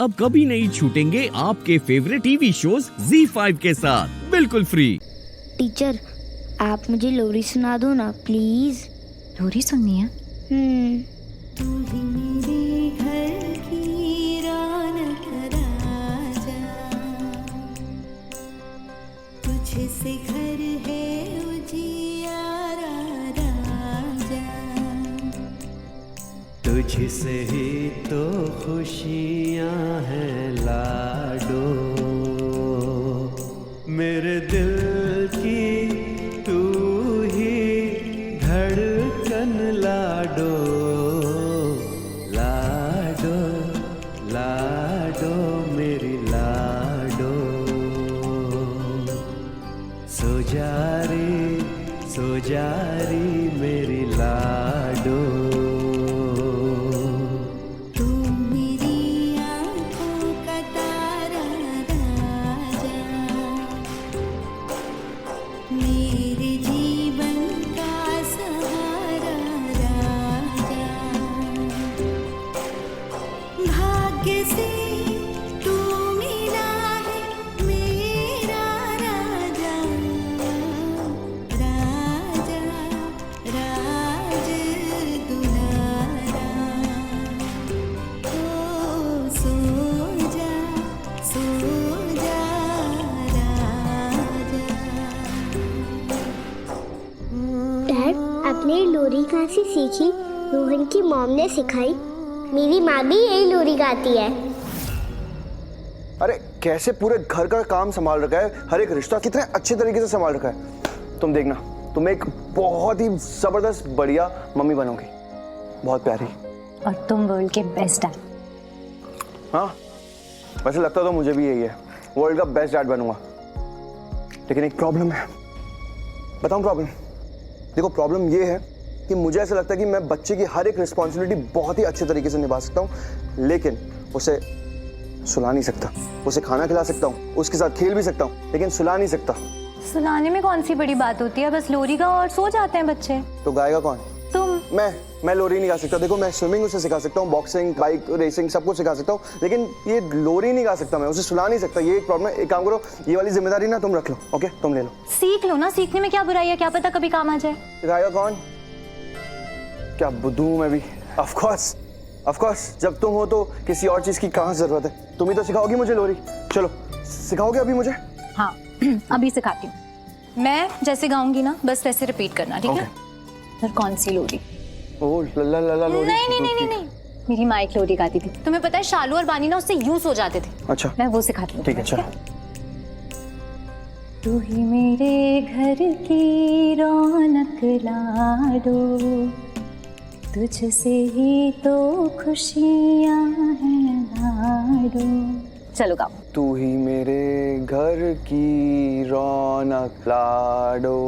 अब कभी नहीं छूटेंगे आपके फेवरेट टीवी शोज ZEE5 के साथ बिल्कुल फ्री। टीचर, आप मुझे लोरी सुना दो ना प्लीज। लोरी सुननी है? तू ही मेरे घर की रौनक राजा, तुझसे घर है उजियारा राजा, तुझसे ही तो खुशियाँ हैं लाडो, मेरे दिल की तू ही धड़कन लाडो, लाडो लाडो मेरी लाडो, सो जा रे मेरी लाडो। तू मेरी आँखों का तारा राजा, मेरे जीवन का सहारा राजा, भाग्य से तू मिला है मेरा राजा, राजा राज दुलारा, ओ सो जा राजा। डैड, आपने लोरी कहाँ से सीखी? रोहन की मॉम ने सिखाई। मेरी माँ भी यही लोरी गाती है। अरे कैसे पूरे घर का काम संभाल रखा है, हर एक रिश्ता कितने अच्छे तरीके से संभाल रखा है। तुम देखना, तुम एक बहुत ही जबरदस्त बढ़िया मम्मी बनोगी, बहुत प्यारी। और तुम वर्ल्ड के बेस्ट डैड। हाँ, वैसे लगता तो मुझे भी यही है, वर्ल्ड का बेस्ट डैड बनूंगा। लेकिन एक प्रॉब्लम है। बताऊं प्रॉब्लम? देखो, प्रॉब्लम ये है कि मुझे ऐसा लगता है कि मैं बच्चे की हर एक रिस्पॉन्सिबिलिटी बहुत ही अच्छे तरीके से निभा सकता हूँ, लेकिन उसे सुला नहीं सकता। उसे खाना खिला सकता हूँ, उसके साथ खेल भी सकता हूँ, लेकिन सुला नहीं सकता। सुलाने में कौन सी बड़ी बात होती है, बस लोरी गाओ और सो जाते हैं बच्चे। तो गाएगा कौन? तुम। मैं लोरी नहीं गा सकता। देखो, मैं स्विमिंग उसे सिखा सकता हूँ, बॉक्सिंग, बाइक रेसिंग सब कुछ सिखा सकता हूँ, लेकिन ये लोरी नहीं गा सकता। मैं उसे सुला नहीं सकता, ये एक प्रॉब्लम है। एक काम करो, ये वाली जिम्मेदारी ना तुम रख लो, ओके? तुम ले लो। सीख लो ना, सीखने में क्या बुराई है, क्या पता कभी काम आ जाए। सिखाएगा कौन? क्या बुद्धू हूँ मैं भी? ऑफ कोर्स जब तुम हो तो किसी और चीज की कहाँ जरूरत है। तुम ही तो सिखाओगी मुझे लोरी। चलो, सिखाओगे अभी मुझे? हाँ अभी सिखाती हूँ। मैं जैसे गाऊंगी ना, बस वैसे रिपीट करना, ठीक है? फिर कौन सी लोरी? ओ लल्ला लल्ला लोरी। नहीं, मेरी माँ एक लोरी गाती थी। तुम्हें पता है, शालू और बानी ना उससे यूं सो जाते थे। अच्छा, मैं वो सिखाती हूँ। ठीक है, चलो। तू ही मेरे घर की रौनक लाडो, तुझसे ही तो खुशियाँ हैं लाडो। चलो गाओ। तू ही मेरे घर की रौनक लाडो।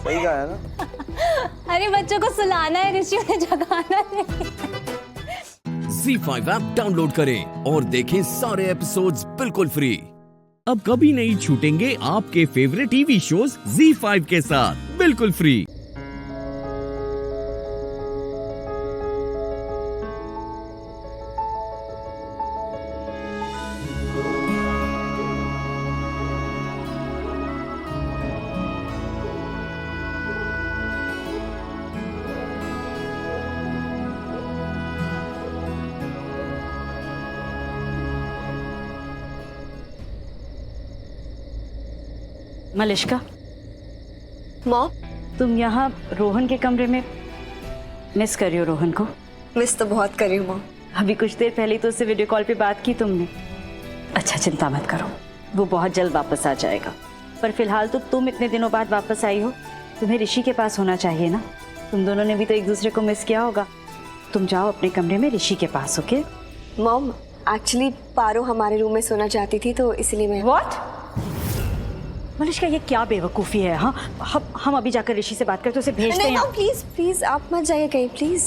सही गाया ना? अरे बच्चों को सुलाना है ऋषि, उन्हें जगाना नहीं। ZEE5 ऐप डाउनलोड करें और देखें सारे एपिसोड्स बिल्कुल फ्री। अब कभी नहीं छूटेंगे आपके फेवरेट टीवी शोज ZEE5 के साथ बिल्कुल फ्री। मलिश्का, मॉम, तुम यहाँ रोहन के कमरे में मिस कर रही हो रोहन को? मिस तो बहुत कर रही हूँ मॉम। अभी कुछ देर पहले तो उससे वीडियो कॉल पे बात की तुमने। अच्छा, चिंता मत करो, वो बहुत जल्द वापस आ जाएगा। पर फिलहाल तो तुम इतने दिनों बाद वापस आई हो, तुम्हें ऋषि के पास होना चाहिए ना। तुम दोनों ने भी तो एक दूसरे को मिस किया होगा। तुम जाओ अपने कमरे में ऋषि के पास, ओके? मॉम, एक्चुअली पारो हमारे रूम में सोना चाहती थी, तो इसलिए मैं। व्हाट? मलिश्का, ये क्या बेवकूफ़ी है? हाँ, हम अभी जाकर ऋषि से बात करते, उसे भेजते हैं। नहीं, प्लीज प्लीज आप मत जाइए कहीं, प्लीज।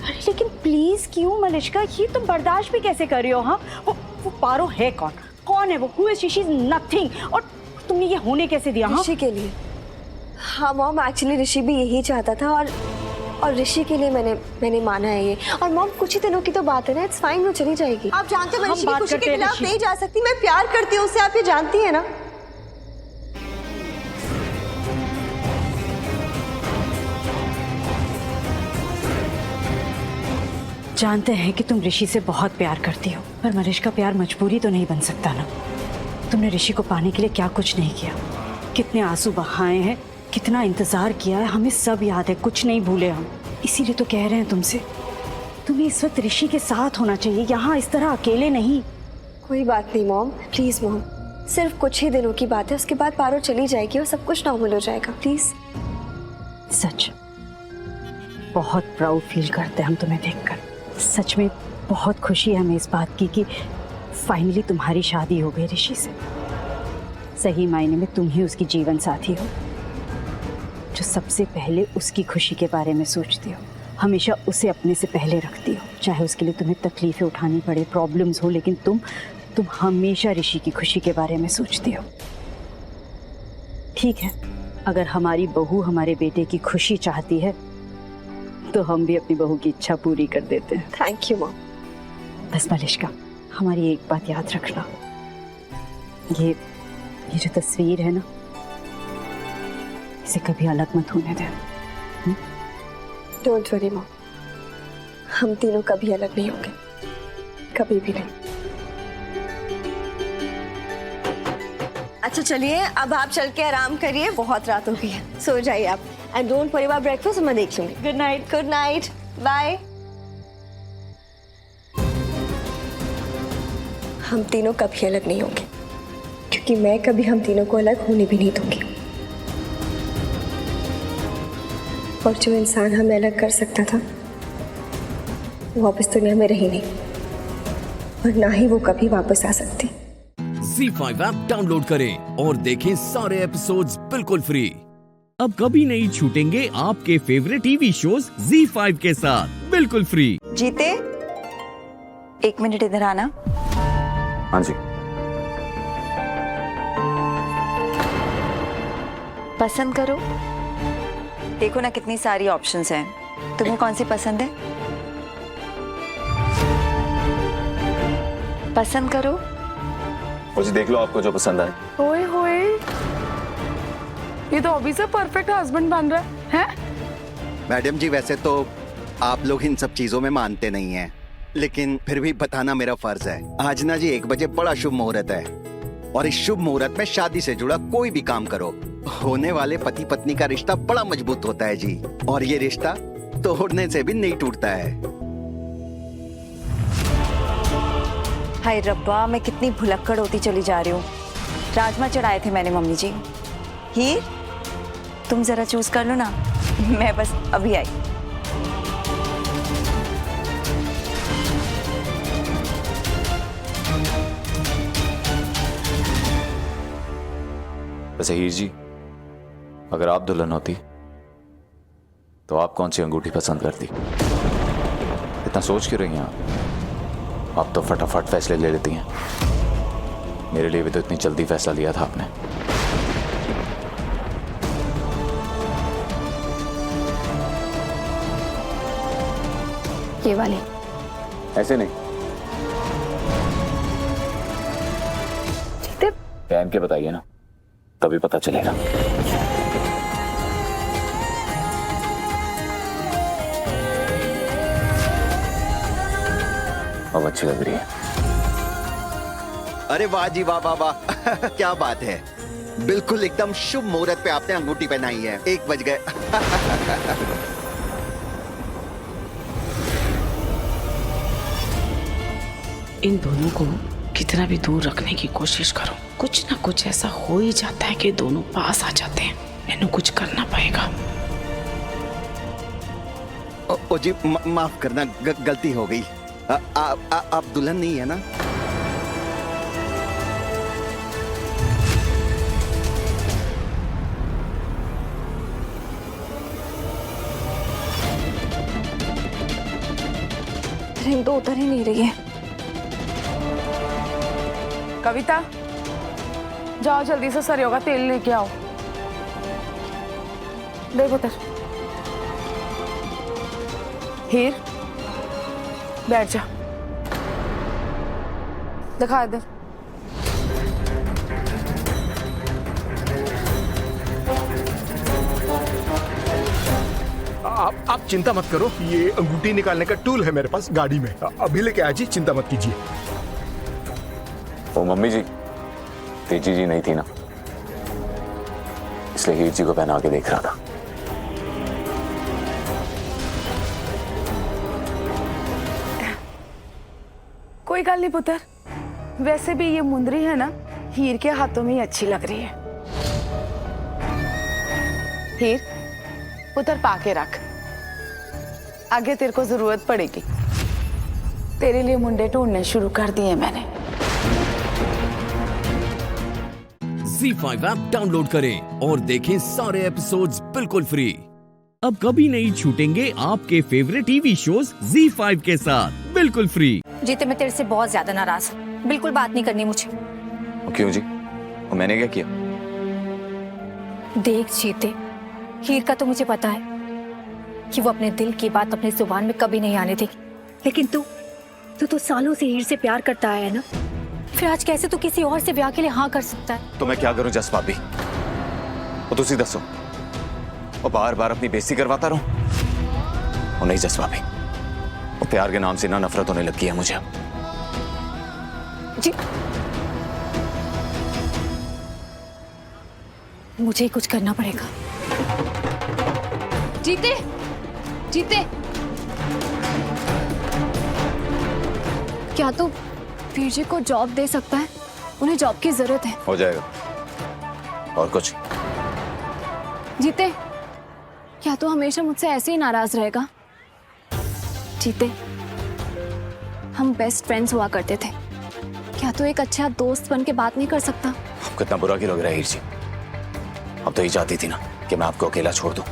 अरे लेकिन प्लीज क्यों मलिश्का, ये तुम बर्दाश्त भी कैसे कर रही हो? हाँ, वो पारो है कौन? कौन है वो? Who is she? Is nothing. और तुमने ये होने कैसे दिया? ऋषि के लिए। हाँ मॉम, एक्चुअली ऋषि भी यही चाहता था, और और ऋषि के लिए मैंने माना है ये। और मॉम कुछ ही दिनों की तो बात है ना, इट्स फाइन, वो चली जाएगी। आप जानते हो मैं हम ऋषि की बात खुशी करते के हैं खिलाफ ऋषि। नहीं जा सकती, मैं प्यार करती हूँ उससे, आप ये जानती है ना। जानते हैं कि तुम ऋषि से बहुत प्यार करती हो, पर मनीष का प्यार मजबूरी तो नहीं बन सकता ना। तुमने ऋषि को पाने के लिए क्या कुछ नहीं किया, कितने आंसू बहाए हैं, कितना इंतजार किया है, हमें सब याद है, कुछ नहीं भूले हम। इसीलिए तो कह रहे हैं तुमसे, तुम्हें इस वक्त ऋषि के साथ होना चाहिए, यहाँ इस तरह अकेले नहीं। कोई बात नहीं मॉम, प्लीज मॉम, सिर्फ कुछ ही दिनों की बात है, उसके बाद पारो चली जाएगी और सब कुछ नॉर्मल हो जाएगा, प्लीज। सच बहुत प्राउड फील करते हैं हम तुम्हें देखकर। सच में बहुत खुशी है हमें इस बात की कि फाइनली तुम्हारी शादी हो गई ऋषि से। सही मायने में तुम ही उसकी जीवन साथी हो, जो सबसे पहले उसकी खुशी के बारे में सोचती हो, हमेशा उसे अपने से पहले रखती हो। चाहे उसके लिए तुम्हें तकलीफें उठानी पड़े, प्रॉब्लम्स हो, लेकिन तुम हमेशा ऋषि की खुशी के बारे में सोचती हो। ठीक है, अगर हमारी बहू हमारे बेटे की खुशी चाहती है तो हम भी अपनी बहू की इच्छा पूरी कर देते हैं। Thank you mom. बस मलिश्का, हमारी एक बात याद रखना, ये जो तस्वीर है ना, इसे कभी अलग मत होने दें। डोंट वरी मॉम, हम तीनों कभी अलग नहीं होंगे, कभी भी नहीं। अच्छा चलिए, अब आप चल के आराम करिए, बहुत रात हो गई है, सो जाइए आप। And don't worry about breakfast, मैं देख लूंगी। Good night. Good night, bye. हम तीनों कभी अलग नहीं होंगे, क्योंकि मैं कभी हम तीनों को अलग होने भी नहीं दूंगी। और जो इंसान हमें अलग कर सकता था वो वापस दुनिया में रही नहीं, और ना ही वो कभी वापस आ सकती। ZEE5 ऐप डाउनलोड करें और देखें सारे एपिसोड्स बिल्कुल फ्री। अब कभी नहीं छूटेंगे आपके फेवरेट टीवी शोज ZEE5 के साथ बिल्कुल फ्री। जीते, 1 मिनट इधर आना। हाँ जी। पसंद करो, देखो ना कितनी सारी ऑप्शंस हैं, तुम्हें कौन सी पसंद है? पसंद करो। मुझे देख लो, आपको जो पसंद आए। ओए होए, ये तो अभी से परफेक्ट हस्बैंड बन रहा है। मैडम जी, वैसे तो आप लोग इन सब चीजों में मानते नहीं हैं, लेकिन फिर भी बताना मेरा फर्ज है। आज ना जी 1 बजे बड़ा शुभ मुहूर्त है, और इस शुभ मुहूर्त में शादी से जुड़ा कोई भी काम करो, होने वाले पति पत्नी का रिश्ता बड़ा मजबूत होता है जी, और ये रिश्ता तोड़ने से भी नहीं टूटता है। हाय रब्बा, मैं कितनी भुलक्कड़ होती चली जा रही हूँ। राजमा चढ़ाए थे मैंने मम्मी जी। हीर, तुम जरा चूज कर लो ना, मैं बस अभी आई। वैसे हीर जी, अगर आप दुल्हन होती तो आप कौन सी अंगूठी पसंद करती? इतना सोच क्यों रही हैं आप तो फटाफट फैसले ले लेती हैं। मेरे लिए भी तो इतनी जल्दी फैसला लिया था आपने। ये वाली। ऐसे नहीं, पहन के बताइए ना, तभी पता चलेगा। अब अच्छी लग रही है। अरे वाह जी, वाह वाह वाह क्या बात है, बिल्कुल एकदम शुभ मुहूर्त पे आपने अंगूठी पहनाई है। 1 बज गए। इन दोनों को कितना भी दूर रखने की कोशिश करो, कुछ ना कुछ ऐसा हो ही जाता है कि दोनों पास आ जाते हैं। मैंने कुछ करना पड़ेगा। ओ जी, माफ करना, गलती हो गई। आप दुल्हन नहीं है ना? ट्रेन तो उतर ही नहीं रही है। कविता, जाओ जल्दी से सरयों का तेल लेके आओ। देखो तर हीर बैठ जा, दिखा इधर। आप चिंता मत करो, ये अंगूठी निकालने का टूल है मेरे पास गाड़ी में, अभी लेके आ जी, चिंता मत कीजिए। वो मम्मी जी, तेजी जी नहीं थी ना, इसलिए हीर जी को पहना के देख रहा था। कोई गल नहीं पुत्र, वैसे भी ये मुंदरी है ना, हीर के हाथों में ही अच्छी लग रही है। हीर पुत्र पाके रख, आगे तेरे को जरूरत पड़ेगी। तेरे लिए मुंडे ढूंढने शुरू कर दिए मैंने। Z5 ऐप डाउनलोड करें और देखें सारे एपिसोड्स बिल्कुल फ्री। अब कभी नहीं छूटेंगे आपके फेवरेट टीवी शोज Z5 के साथ बिल्कुल फ्री। जीते, मैं तेरे से बहुत ज्यादा नाराज हूँ, बिल्कुल बात नहीं करनी मुझे। क्यों जी? मैंने क्या किया? देख जीते, हीर का तो मुझे पता है कि वो अपने दिल की बात अपनी जुबान में कभी नहीं आने देगी, लेकिन तू तो सालों से हीर से प्यार करता आया है ना, फिर आज कैसे तू किसी और से ब्याह के लिए हाँ कर सकता है? तो मैं क्या करूं जस भाभी? वो तुसी दसो, और बार बार अपनी बेइज्जती करवाता रहूं? वो नहीं जस भाभी, वो प्यार के नाम से ना नफरत होने लगी है मुझे अब। जी मुझे ही कुछ करना पड़ेगा। जीते, जीते, क्या तू वीर जी को जॉब दे सकता है? उन्हें जॉब की जरूरत है। हो जाएगा। और कुछ? जीते, क्या तू हमेशा मुझसे ऐसे ही नाराज रहेगा? जीते, हम बेस्ट फ्रेंड्स हुआ करते थे, क्या तू एक अच्छा दोस्त बन के बात नहीं कर सकता? आपको इतना बुरा क्यों लग रहा है हीर जी? अब तो ये चाहती थी ना कि मैं आपको अकेला छोड़ दूं,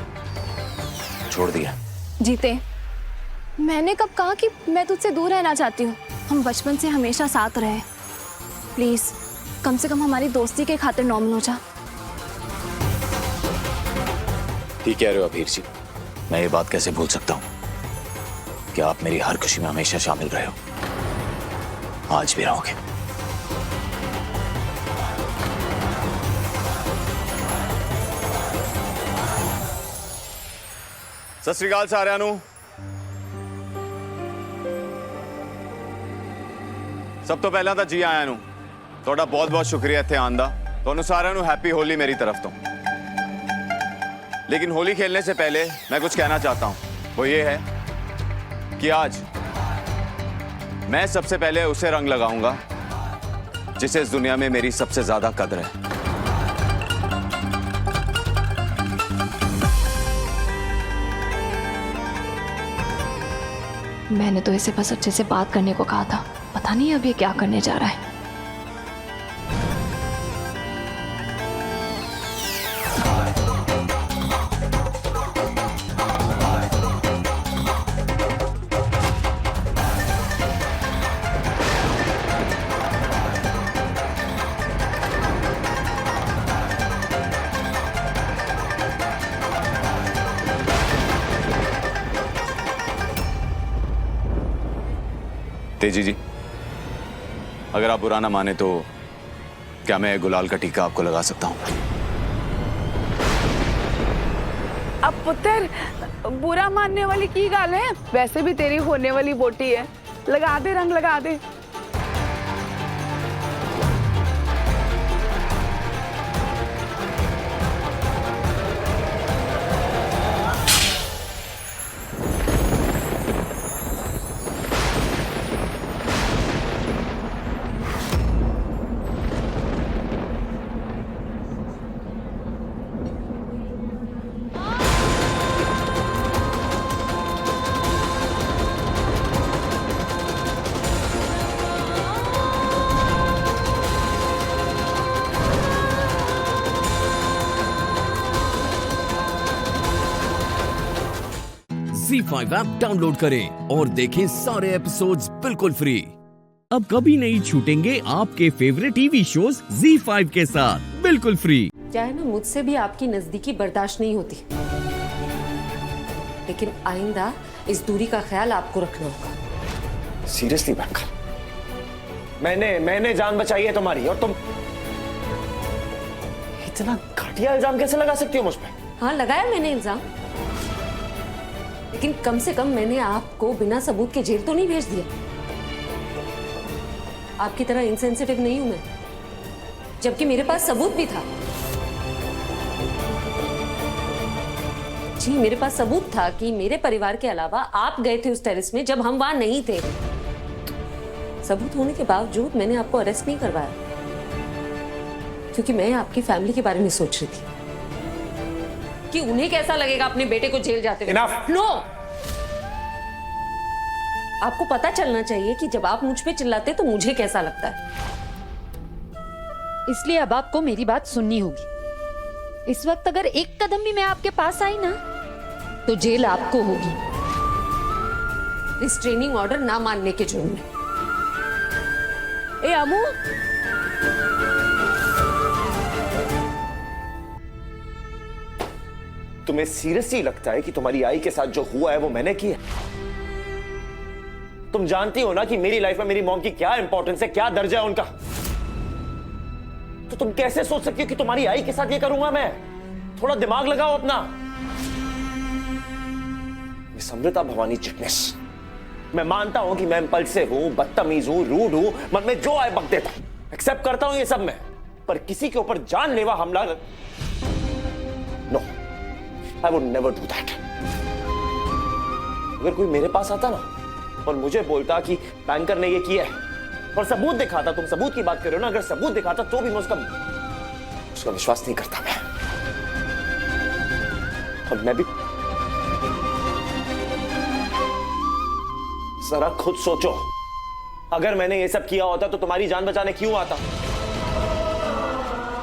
छोड़ दिया। जीते, मैंने कब कहा कि मैं तुझसे दूर रहना चाहती हूँ? हम बचपन से हमेशा साथ रहे, प्लीज कम से कम हमारी दोस्ती के खातिर नॉर्मल हो जा। ठीक कह रहे हो हीर जी, मैं ये बात कैसे भूल सकता हूँ कि आप मेरी हर खुशी में हमेशा शामिल रहे हो, आज भी रहोगे। सत श्री अकाल साਰਿਆਂ ਨੂੰ। ਸਭ ਤੋਂ ਪਹਿਲਾਂ ਤਾਂ ਜੀ ਆਇਆਂ ਨੂੰ ਤੁਹਾਡਾ ਬਹੁਤ-ਬਹੁਤ ਸ਼ੁਕਰੀਆ ਇੱਥੇ ਆਉਣ ਦਾ। ਤੁਹਾਨੂੰ ਸਾਰਿਆਂ ਨੂੰ हैप्पी होली मेरी तरफ तो। लेकिन होली खेलने से पहले मैं कुछ कहना चाहता हूं, वो ये है कि आज मैं सबसे पहले उसे रंग लगाऊंगा जिसे इस दुनिया में मेरी सबसे ज्यादा कदर है। मैंने तो इसे बस अच्छे से बात करने को कहा था, पता नहीं अब ये क्या करने जा रहा है। तेजी जी, अगर आप बुरा ना माने तो क्या मैं गुलाल का टीका आपको लगा सकता हूँ? अब पुत्र बुरा मानने वाली की गाल है, वैसे भी तेरी होने वाली बोटी है, लगा दे, रंग लगा दे। Z5 ऐप डाउनलोड करें और देखें सारे एपिसोड्स बिल्कुल फ्री। अब कभी नहीं छूटेंगे आपके फेवरेट टीवी शोज Z5 के साथ बिल्कुल फ्री। क्या है ना, मुझसे भी आपकी नजदीकी बर्दाश्त नहीं होती, लेकिन आइंदा इस दूरी का ख्याल आपको रखना होगा। सीरियसली बैंकर, मैंने जान बचाई है तुम्हारी, और तुम इतना घटिया इल्जाम कैसे लगा सकती हो मुझ पे? हाँ, लगाया मैंने इल्जाम, लेकिन कम से कम मैंने आपको बिना सबूत के जेल तो नहीं भेज दिया। आपकी तरह इनसेंसिटिव नहीं हूं मैं, जबकि मेरे पास सबूत भी था। जी, मेरे पास सबूत था कि मेरे परिवार के अलावा आप गए थे उस टेरेस में जब हम वहां नहीं थे। सबूत होने के बावजूद मैंने आपको अरेस्ट नहीं करवाया, क्योंकि मैं आपकी फैमिली के बारे में सोच रही थी कि उन्हें कैसा लगेगा अपने बेटे को जेल जाते हुए। नो, आपको पता चलना चाहिए कि जब आप मुझ पे चिल्लाते तो मुझे कैसा लगता है। इसलिए अब आपको मेरी बात सुननी होगी। इस वक्त अगर एक कदम भी मैं आपके पास आई ना, तो जेल आपको होगी, रिस्ट्रेनिंग ऑर्डर ना मानने के जुर्म में। ए अमू, तुम्हें सीरियसली लगता है कि तुम्हारी आई के साथ जो हुआ है वो मैंने किया? तुम जानती हो ना कि मेरी लाइफ में मेरी मॉम की क्या इंपॉर्टेंस है, क्या दर्जा है उनका। तो तुम कैसे सोच सकती हो कि तुम्हारी आई के साथ ये करूंगा मैं? थोड़ा दिमाग लगाओ अपना। समृता भवानी चिटनेस, मैं मानता हूं कि मैं इंपल्सिव हूं, बदतमीज हूं, रूड हूं, मन में जो आए बक देता हूं, एक्सेप्ट करता हूं ये सब मैं, पर किसी के ऊपर जानलेवा हमला, no, I would never do that. अगर कोई मेरे पास आता ना और मुझे बोलता कि बैंकर ने ये किया है और सबूत दिखाता, तुम सबूत की बात कर रहे हो ना, अगर सबूत दिखाता तो भी मैं उसका विश्वास नहीं करता मैं। और मैं भी, जरा खुद सोचो, अगर मैंने ये सब किया होता तो तुम्हारी जान बचाने क्यों आता?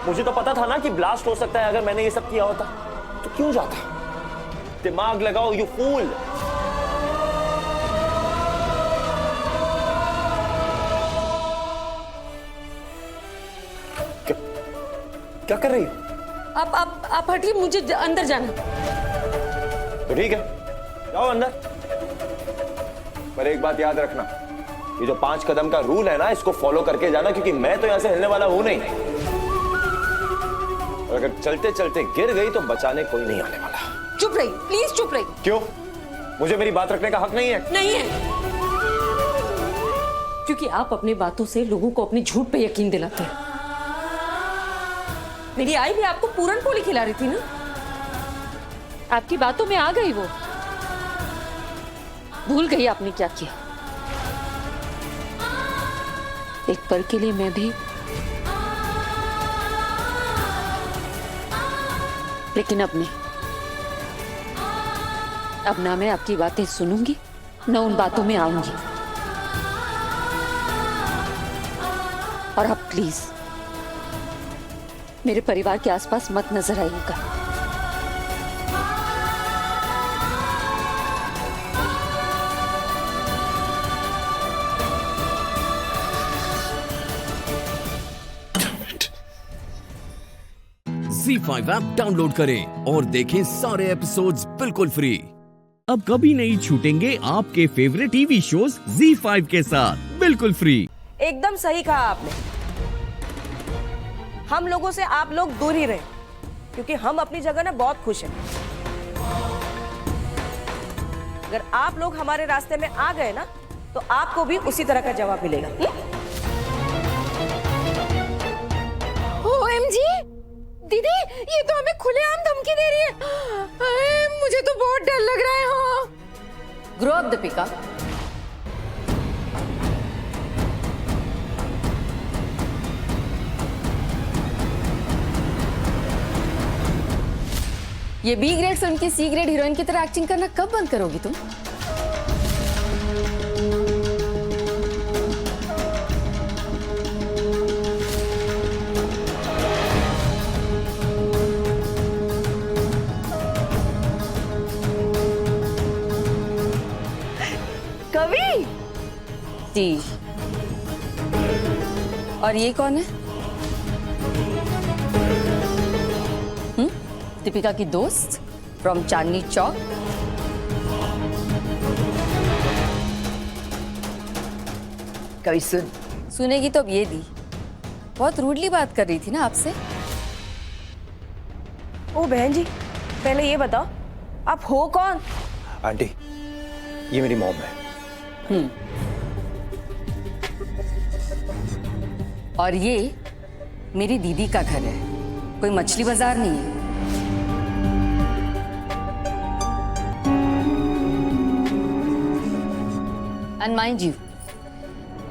मुझे तो पता था ना कि ब्लास्ट हो सकता है, अगर मैंने ये सब किया होता तो क्यों जाता? दिमाग लगाओ, यू फूल। क्या कर रही हो? आप हटिए, मुझे अंदर जाना। तो ठीक है, जाओ अंदर, पर एक बात याद रखना, ये जो 5 कदम का रूल है ना, इसको फॉलो करके जाना, क्योंकि मैं तो यहां से हिलने वाला हूं नहीं। और अगर चलते चलते गिर गई तो बचाने कोई नहीं आने वाला। चुप रही, प्लीज चुप रही। क्यों? मुझे मेरी बात रखने का हक नहीं है? नहीं है, क्योंकि आप अपनी बातों से लोगों को अपने झूठ पे यकीन दिलाते हैं। मेरी आई भी आपको पूरन पोली खिला रही थी ना, आपकी बातों में आ गई वो, भूल गई आपने क्या किया। एक पल के लिए मैं भी, लेकिन अब नहीं। अब ना मैं आपकी बातें सुनूंगी, ना उन बातों में आऊंगी। और आप प्लीज मेरे परिवार के आसपास मत नजर आइएगा। ZEE5 ऐप डाउनलोड करें और देखें सारे एपिसोड्स बिल्कुल फ्री। अब कभी नहीं छूटेंगे आपके फेवरेट टीवी शोज ZEE5 के साथ बिल्कुल फ्री। एकदम सही कहा आपने। हम लोगों से आप लोग दूर ही रहे, क्योंकि हम अपनी जगह ना बहुत खुश हैं। अगर आप लोग हमारे रास्ते में आ गए ना, तो आपको भी उसी तरह का जवाब मिलेगा। OMG! दीदी, ये तो हमें खुलेआम धमकी दे रही है। मुझे तो बहुत डर लग रहा है। हाँ, ग्रो अप दीपिका। ये बी ग्रेड फिल्म की सी ग्रेड हीरोइन की तरह एक्टिंग करना कब बंद करोगी तुम? कवि जी। और ये कौन है? दीपिका की दोस्त फ्रॉम चांदनी चौक। कभी सुन। सुनेगी तो अब ये दी, बहुत रूडली बात कर रही थी ना आपसे। ओ बहन जी, पहले ये बताओ आप हो कौन? आंटी, ये मेरी मॉम है। और ये मेरी दीदी का घर है, कोई मछली बाजार नहीं है। एंड माइंड यू,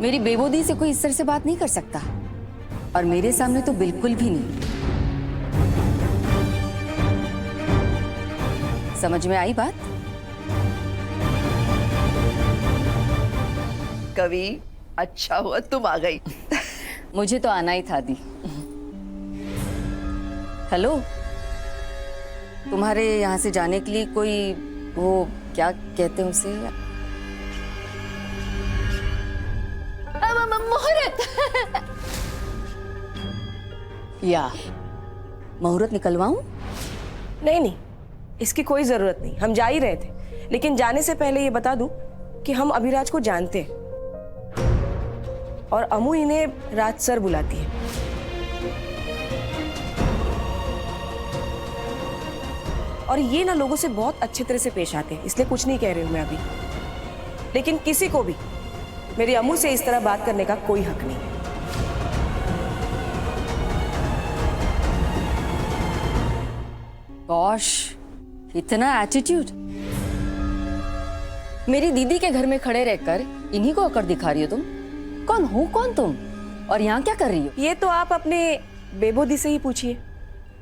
मेरी बेबोदी से कोई इस तरह से बात नहीं कर सकता, और मेरे सामने तो बिल्कुल भी नहीं। समझ में आई बात? कभी अच्छा हुआ तुम आ गई। मुझे तो आना ही था दी। हेलो, तुम्हारे यहाँ से जाने के लिए कोई वो क्या कहते हैं उसे, मुहूर्त या मुहूर्त निकलवाऊं? नहीं नहीं, इसकी कोई जरूरत नहीं, हम जा ही रहे थे। लेकिन जाने से पहले ये बता दूं कि हम अभिराज को जानते हैं और अमू इन्हें राज सर बुलाती है। और ये ना लोगों से बहुत अच्छे तरह से पेश आते हैं, इसलिए कुछ नहीं कह रही हूं मैं अभी। लेकिन किसी को भी मेरी अमू से इस तरह बात करने का कोई हक नहीं है। गॉश, इतना एटीट्यूड। मेरी दीदी के घर में खड़े रहकर इन्हीं को अकड़ दिखा रही हो तुम? कौन हो कौन तुम, और यहाँ क्या कर रही हो? ये तो आप अपने बेबोदी से ही पूछिए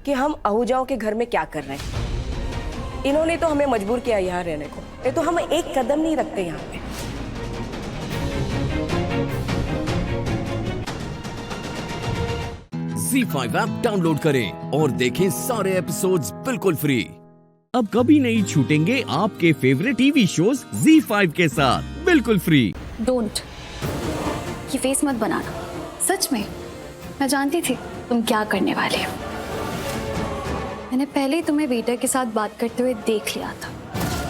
कि हम आहूजाओं के घर में क्या कर रहे हैं। इन्होंने तो हमें मजबूर किया यहाँ रहने को, ये तो हम एक कदम नहीं रखते यहाँ पे। ZEE5 ऐप डाउनलोड करें और देखें सारे एपिसोड्स बिल्कुल फ्री। अब कभी नहीं छूटेंगे आपके फेवरेट टीवी शोज ZEE5 के साथ बिल्कुल फ्री। डोंट, ये फेस मत बनाना। सच में मैं जानती थी तुम क्या करने वाले हो। मैंने पहले ही तुम्हें वेटर के साथ बात करते हुए देख लिया था।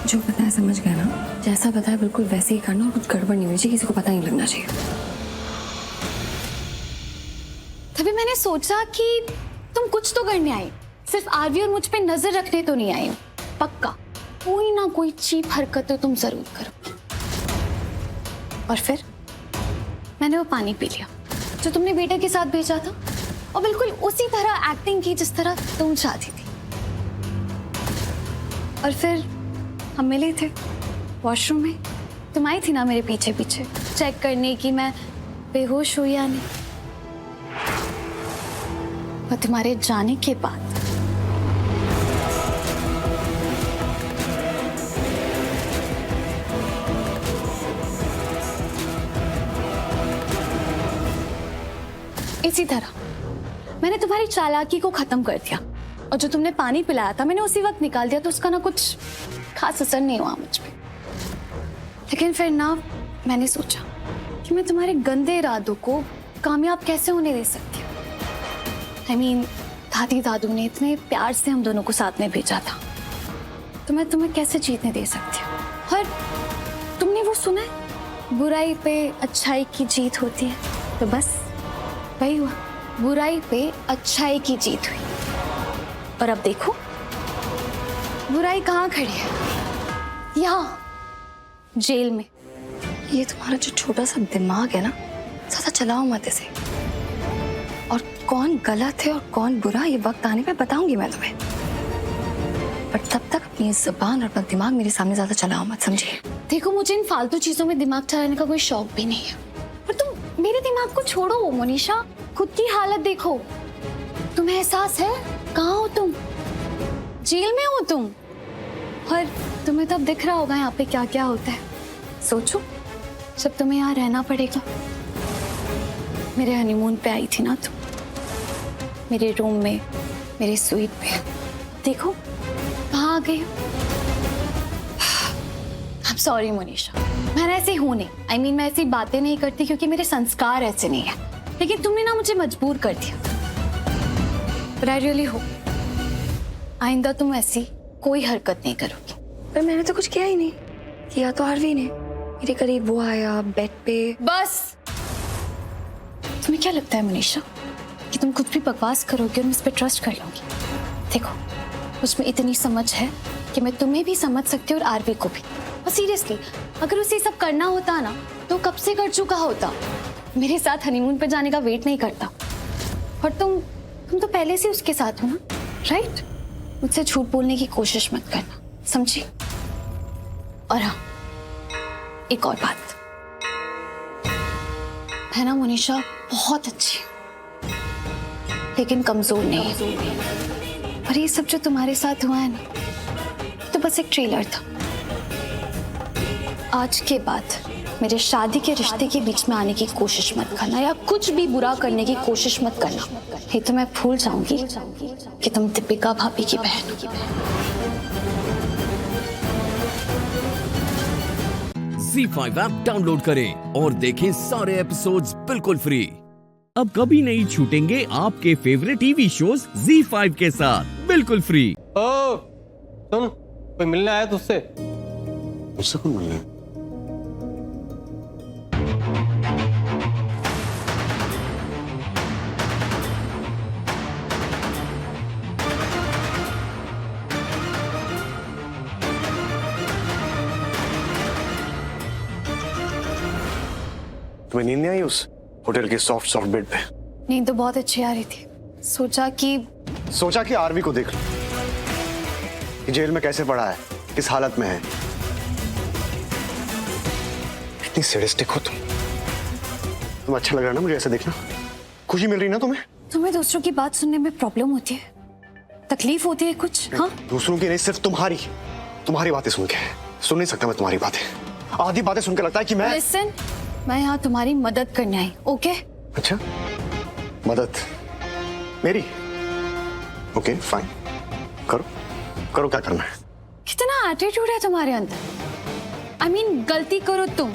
जो बताया समझ गया ना, जैसा बताया बिल्कुल वैसे ही करना, और कुछ गड़बड़ नहीं होनी चाहिए, किसी को पता नहीं लगना चाहिए। तभी मैंने सोचा कि तुम कुछ तो करने आई, सिर्फ आरवी और मुझ पे नजर रखने तो नहीं आई हो। पक्का कोई ना कोई चीप हरकत तो तुम जरूर करो। और फिर मैंने वो पानी पी लिया जो तुमने बेटा के साथ भेजा था, और बिल्कुल उसी तरह एक्टिंग की जिस तरह तुम चाहती थी। और फिर हम मिले थे वॉशरूम में। तुम आई थी ना मेरे पीछे पीछे चेक करने की मैं बेहोश हुई या नहीं। और तुम्हारे जाने के बाद इसी तरह मैंने तुम्हारी चालाकी को खत्म कर दिया, और जो तुमने पानी पिलाया था मैंने उसी वक्त निकाल दिया, तो उसका ना कुछ खास असर नहीं हुआ मुझ पे। लेकिन फिर ना मैंने सोचा कि मैं तुम्हारे गंदे इरादों को कामयाब कैसे होने दे सकती हूँ। दादी दादू ने इतने प्यार से हम दोनों को साथ में भेजा था, तो मैं तुम्हें कैसे जीतने दे सकती हूँ। और तुमने वो सुना है, बुराई पे अच्छाई की जीत होती है, तो बस वही हुआ, बुराई पे अच्छाई की जीत हुई। और अब देखो बुराई कहाँ खड़ी है, यहाँ जेल में। ये तुम्हारा जो छोटा सा दिमाग है ना, ज्यादा चलाओ मत इसे। और कौन गलत है और कौन बुरा, ये वक्त आने पे बताऊंगी मैं तुम्हें। पर तब तक अपनी जुबान और अपना दिमाग मेरे सामने ज्यादा चलाओ मत, समझिए? देखो, मुझे इन फालतू चीजों में दिमाग चलाने का कोई शौक भी नहीं है। पर तुम मेरे दिमाग को छोड़ो मोनिशा, खुद की हालत देखो। तुम्हें एहसास है कहाँ हो तुम? जेल में हो तुम। और तुम्हें तब दिख रहा होगा यहाँ पे क्या क्या होता है। सोचो, जब तुम्हें यहाँ रहना पड़ेगा। मेरे हनीमून पे आई थी ना तुम, मेरे रूम में, मेरे स्वीट पे। देखो कहाँ आ गई। I'm sorry मोनिशा, मैं ऐसे हूँ नहीं। मैं ऐसी बातें नहीं करती क्योंकि मेरे संस्कार ऐसे नहीं है, लेकिन तुमने ना मुझे मजबूर कर दिया। But I really hope आइंदा तुम ऐसी कोई हरकत नहीं करोगी। पर मैंने तो कुछ किया ही नहीं। किया तो आरवी ने। मेरे करीब वो आया बेड पे। बस तुम्हें क्या लगता है मनीषा कि तुम कुछ भी बकवास करोगे और मुझ पर ट्रस्ट कर लोगी? देखो, मुझमें इतनी समझ है कि मैं तुम्हें भी समझ सकती हूँ और आरवी को भी। और सीरियसली, अगर उसे सब करना होता ना तो कब से कर चुका होता। मेरे साथ हनीमून पे जाने का वेट नहीं करता। और तुम तो पहले से उसके साथ हो ना, राइट? मुझसे झूठ बोलने की कोशिश मत करना, समझी? और हाँ, एक और बात है ना, मनीषा बहुत अच्छी लेकिन कमजोर नहीं है। और ये सब जो तुम्हारे साथ हुआ है ना, तो बस एक ट्रेलर था। आज के बाद मेरे शादी के रिश्ते के बीच में आने की कोशिश मत करना या कुछ भी बुरा करने की कोशिश मत करना, नहीं तो मैं भूल जाऊंगी कि तुम दीपिका भाभी की बहन हो। ZEE5 ऐप डाउनलोड करें और देखें सारे एपिसोड्स बिल्कुल फ्री। अब कभी नहीं छूटेंगे आपके फेवरेट टीवी शोज ZEE5 के साथ बिल्कुल फ्री। ओ, सुन, कोई मिलने आया तुझसे? मुझसे कौन मिलने? तुम्हें नींद नहीं आई उस होटल के सॉफ्ट बेड पे? नींद तो बहुत अच्छी आ रही थी। सोचा कि आरवी को देख लो कि जेल में कैसे पड़ा है, किस हालत में है। इतनी सैडिस्टिक हो तुम अच्छा लग रहा है ना मुझे ऐसे देखना? खुशी मिल रही ना तुम्हें? तुम्हें दूसरों की बात सुनने में प्रॉब्लम होती है, तकलीफ होती है कुछ? हाँ, दूसरों की नहीं, सिर्फ तुम्हारी बातें सुन नहीं सकता मैं तुम्हारी बातें। आधी बातें सुनकर लगता है कि मैं लिसन, मैं यहाँ तुम्हारी मदद करने आई, ओके? अच्छा, मदद मेरी? ओके फाइन, करो क्या करना है। कितना एटीट्यूड है तुम्हारे अंदर। I mean, गलती करो तुम,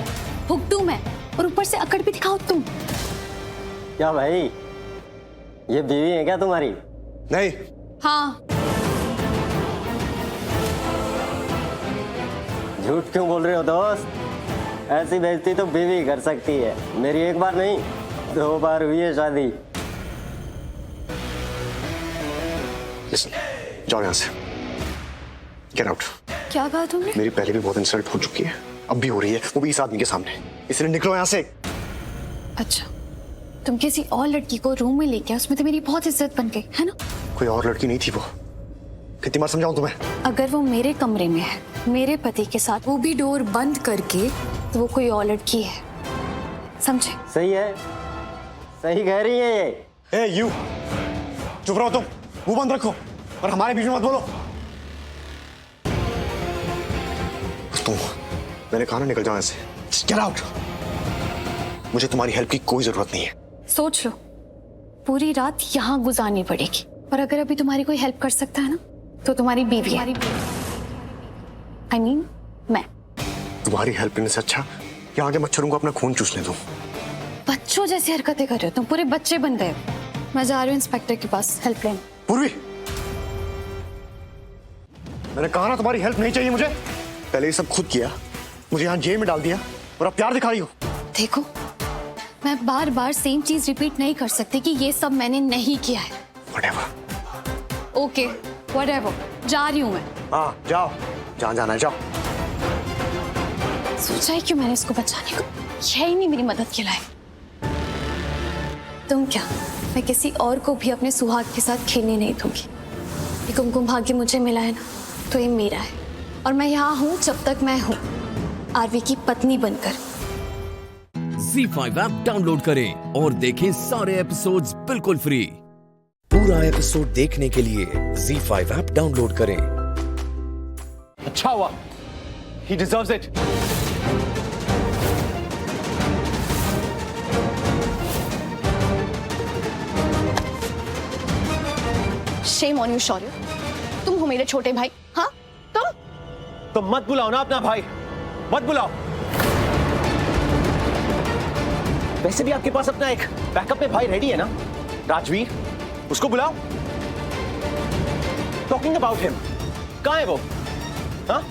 भुगतू मैं, और ऊपर से अकड़ भी दिखाओ तुम। क्या भाई, ये बीवी है क्या तुम्हारी? नहीं। हाँ। झूठ क्यों बोल रहे हो दोस्त? ऐसी बेइज्जती तो बीवी कर सकती है, मेरी एक बार नहीं 2 बार हुई है शादी। Listen, जाओ यहाँ से, गेट आउट। क्या कहा तुमने? मेरी पहले भी बहुत इंसल्ट हो चुकी है, अब भी हो रही है, वो भी इस आदमी के सामने, इसलिए निकलो यहाँ से। अच्छा, तुम किसी और लड़की को रूम में लेके उसमें तो मेरी बहुत इज्जत बन गई है ना? कोई और लड़की नहीं थी वो, कितनी बार समझाऊं तुम्हें? अगर वो मेरे कमरे में है मेरे पति के साथ, वो भी डोर बंद करके, तो वो कोई और लड़की है, समझे? सही है, सही कह रही है ये। ए यू, चुप रहो तुम, मुंह बंद रखो और हमारे बीच में मत बोलो। तुम, मैंने कहा ना निकल जाओ ऐसे, गेट आउट। मुझे तुम्हारी हेल्प की कोई जरूरत नहीं है। सोच लो, पूरी रात यहाँ गुजारनी पड़ेगी, और अगर अभी तुम्हारी कोई हेल्प कर सकता है ना, तो तुम्हारी बीवी है। I mean, मैं। तुम्हारी हेल्प करने से अच्छा यहाँ के मच्छरों को अपना खून चूसने दो। बच्चों जैसी हरकतें कर रहे हो तुम, पूरे बच्चे बन गए हो। मैं जा रही हूँ इंस्पेक्टर के पास हेल्प लेने। पूर्वी, मैंने कहा ना तुम्हारी हेल्प नहीं चाहिए मुझे। पहले ये सब खुद किया, मुझे यहाँ जेल में डाल दिया, और अब प्यार दिखा रही हो। देखो, मैं बार बार सेम चीज रिपीट नहीं कर सकती कि ये सब मैंने नहीं किया है। Whatever. ओके, whatever, जा रही हूँ मैं। हाँ जाओ, जहाँ जाना है जाओ। सोचा ही क्यों मैंने इसको बचाने को, यही नहीं मेरी मदद के लायक। तुम क्या, मैं किसी और को भी अपने सुहाग के साथ खेलने नहीं दूंगी। ये कुमकुम भाग्य मुझे मिला है ना, तो ये मेरा है, और मैं यहाँ हूँ जब तक मैं हूँ, आरवी की पत्नी बनकर। ZEE5 ऐप डाउनलोड करें और देखें सारे एपिसोड्स बिल्कुल फ्री। पूरा एपिसोड देखने के लिए ZEE5 ऐप डाउनलोड करें। अच्छा हुआ, he deserves it. Shame on you, शौर्य। तुम हो मेरे छोटे भाई, हाँ? तुम? तो मत बुलाओ ना अपना भाई, मत बुलाओ। वैसे भी आपके पास अपना एक बैकअप में भाई रेडी है ना, राजवीर, उसको बुलाओ। टॉकिंग अबाउट हिम, कहाँ है वो? हाँ,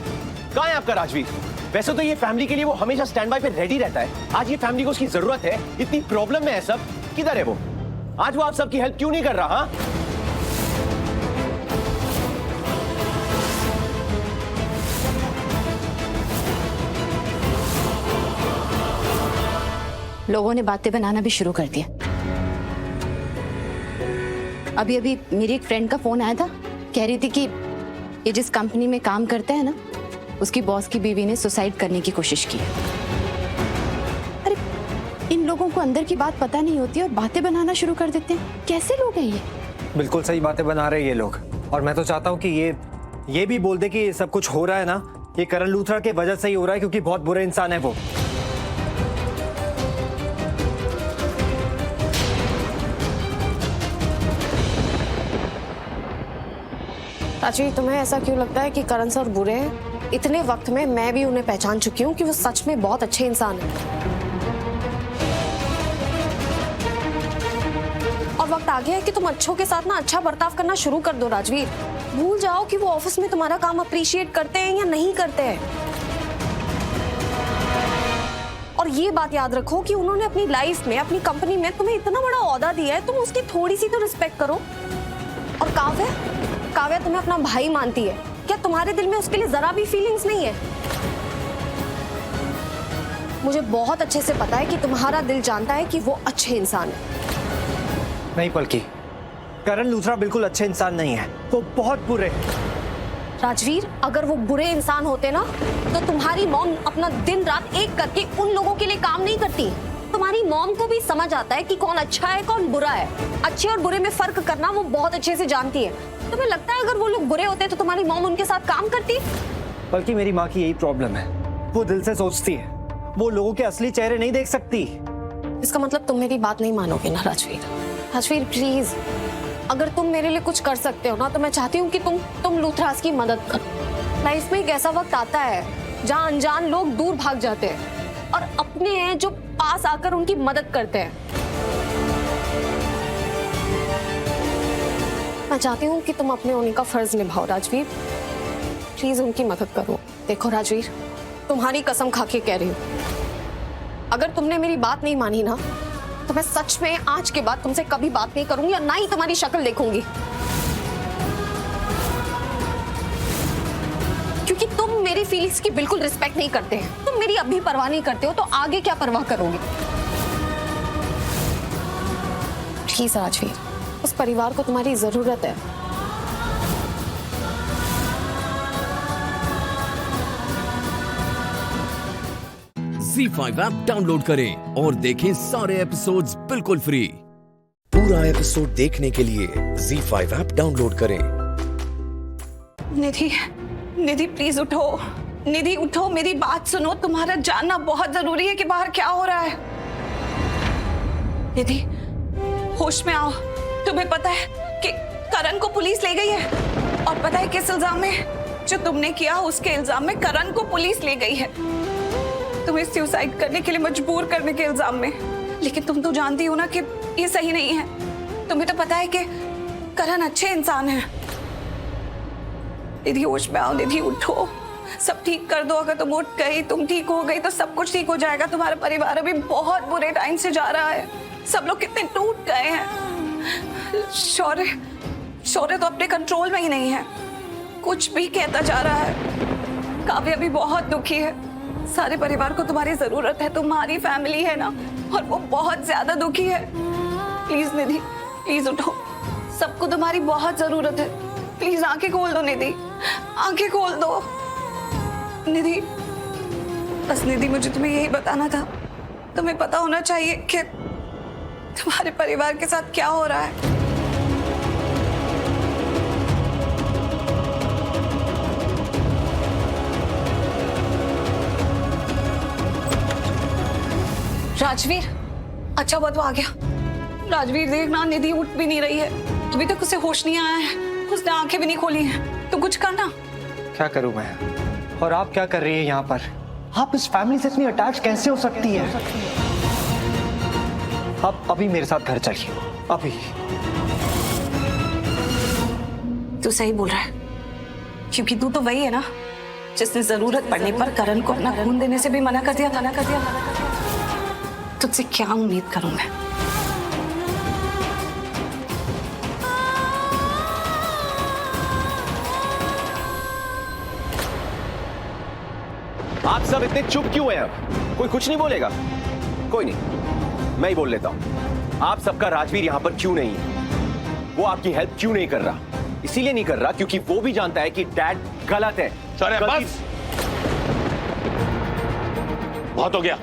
कहाँ है आपका राजवीर? वैसे तो ये फैमिली के लिए वो हमेशा स्टैंड बाय पे रेडी रहता है। आज ये फैमिली को उसकी जरूरत है, इतनी प्रॉब्लम में है सब, किधर है वो? आज वो आप सबकी हेल्प क्यों नहीं कर रहा? हाँ? लोगों ने बातें बनाना भी शुरू कर दिया। अभी अभी मेरी एक फ्रेंड का फोन आया था, कह रही थी कि ये जिस कंपनी में काम करता है ना, उसकी बॉस की बीवी ने सुसाइड करने की कोशिश की है। अरे इन लोगों को अंदर की बात पता नहीं होती और बातें बनाना शुरू कर देते हैं। कैसे लोग हैं ये? बिल्कुल सही बातें बना रहे हैं ये लोग, और मैं तो चाहता हूँ कि ये भी बोल दे कि ये सब कुछ हो रहा है ना, ये करण लूथरा के वजह से ही हो रहा है, क्योंकि बहुत बुरे इंसान है वो। राजवीर, तुम्हें ऐसा क्यों लगता है कि करण सर बुरे हैं? इतने वक्त में मैं भी उन्हें पहचान चुकी हूँ कि वो सच में बहुत अच्छे इंसान हैं। और वक्त आ गया है कि तुम अच्छों के साथ ना अच्छा बर्ताव करना शुरू कर दो राजवीर। भूल जाओ कि वो ऑफिस में तुम्हारा काम अप्रिशिएट करते हैं या नहीं करते हैं। और ये बात याद रखो कि उन्होंने अपनी लाइफ में, अपनी कंपनी में तुम्हें इतना बड़ा ओहदा दिया है, तुम उसकी थोड़ी सी तो रिस्पेक्ट करो। और काव्या तुम्हें अपना भाई मानती है, क्या तुम्हारे दिल में उसके लिए जरा भी फीलिंग्स नहीं है? मुझे बहुत अच्छे से पता है कि तुम्हारा दिल जानता है कि वो अच्छे इंसान है। नहीं पलकी, करण लूथरा बिल्कुल अच्छे इंसान नहीं है, वो बहुत बुरे। राजवीर, अगर वो बुरे इंसान होते ना, तो तुम्हारी मॉम अपना दिन रात एक करके उन लोगों के लिए काम नहीं करती। तुम्हारी मॉम को भी समझ आता है कि कौन अच्छा है कौन बुरा है। अच्छे और बुरे में फर्क करना वो बहुत अच्छे से जानती है। तुम्हें लगता है अगर वो लोग बुरे होते तो तुम्हारी मॉम उनके साथ काम करती? बल्कि मेरी माँ की यही प्रॉब्लम है, वो दिल से सोचती है, वो लोगों के असली चेहरे नहीं देख सकती। इसका मतलब तुम मेरी बात नहीं मानोगे ना राजवीर? राजवीर प्लीज, अगर तुम मेरे लिए कुछ कर सकते हो ना, तो मैं चाहती हूँ कि तुम लूथरास की मदद करो। लाइफ में एक ऐसा वक्त आता है जहाँ अनजान लोग दूर भाग जाते हैं और अपने हैं जो पास आकर उनकी मदद करते हैं। मैं चाहती हूँ कि तुम अपने होने का फर्ज निभाओ राजवीर। प्लीज उनकी मदद करो। देखो राजवीर, तुम्हारी कसम खा के कह रही हूँ, अगर तुमने मेरी बात नहीं मानी ना, तो मैं सच में आज के बाद तुमसे कभी बात नहीं करूंगी और ना ही तुम्हारी शक्ल देखूंगी। क्योंकि तुम मेरी फीलिंग्स की बिल्कुल रिस्पेक्ट नहीं करते हैं। तुम मेरी अभी परवाह नहीं करते हो तो आगे क्या परवाह करोगे? प्लीज राजवीर, उस परिवार को तुम्हारी जरूरत है। ZEE5 ऐप डाउनलोड करें और देखें सारे एपिसोड्स बिल्कुल फ्री। पूरा एपिसोड देखने के लिए ZEE5 ऐप डाउनलोड करें। निधि प्लीज उठो। निधि उठो, मेरी बात सुनो। तुम्हारा जानना बहुत जरूरी है कि बाहर क्या हो रहा है। निधि, होश में आओ। तुम्हें पता है कि करण को पुलिस ले गई है, और पता है किस इल्जाम में? जो तुमने किया उसके इल्जाम में करण को पुलिस ले गई है, तुम्हें सुसाइड करने के लिए मजबूर करने के इल्जाम में। लेकिन तुम तो जानती हो ना कि ये सही नहीं है। तुम्हें तो पता है कि करण अच्छे इंसान है। निधि होश में आओ। निधि उठो, सब ठीक कर दो। अगर तुम उठ गई, तुम ठीक हो गई, तो सब कुछ ठीक हो जाएगा। तुम्हारा परिवार अभी बहुत बुरे टाइम से जा रहा है। सब लोग कितने टूट गए हैं। शौर्य तो अपने कंट्रोल में ही नहीं है, कुछ भी कहता जा रहा है। काव्या भी बहुत दुखी है। सारे परिवार को तुम्हारी जरूरत है, तुम्हारी फैमिली है ना, और वो बहुत ज्यादा दुखी है। प्लीज निधि, प्लीज उठो, सबको तुम्हारी बहुत जरूरत है। प्लीज आंखें खोल दो निधि, आंखें खोल दो। निधि, बस निधि, मुझे तुम्हें यही बताना था। तुम्हें पता होना चाहिए कि तुम्हारे परिवार के साथ क्या हो रहा है। राजवीर, अच्छा हुआ तो आ गया। राजवीर देखना, निधि उठ भी नहीं रही है। अभी तक उसे होश नहीं आया है, उसने आंखें भी नहीं खोली हैं। तो कुछ करना। क्या करूं मैं? और आप क्या कर रही है यहाँ पर? आप इस फैमिली से इतनी अटैच कैसे हो सकती है? आप अभी मेरे साथ घर चलिए, अभी। तू सही बोल रहा है, क्योंकि तू तो वही है ना जिसने जरूरत पड़ने पर करण को अपना खून देने से भी मना कर दिया। तुझसे क्या उम्मीद करूं मैं? आप सब इतने चुप क्यों हैं? कोई कुछ नहीं बोलेगा? कोई नहीं, मैं ही बोल लेता हूं। आप सबका राजवीर यहां पर क्यों नहीं है? वो आपकी हेल्प क्यों नहीं कर रहा? इसीलिए नहीं कर रहा क्योंकि वो भी जानता है कि डैड गलत है। बस बहुत हो गया,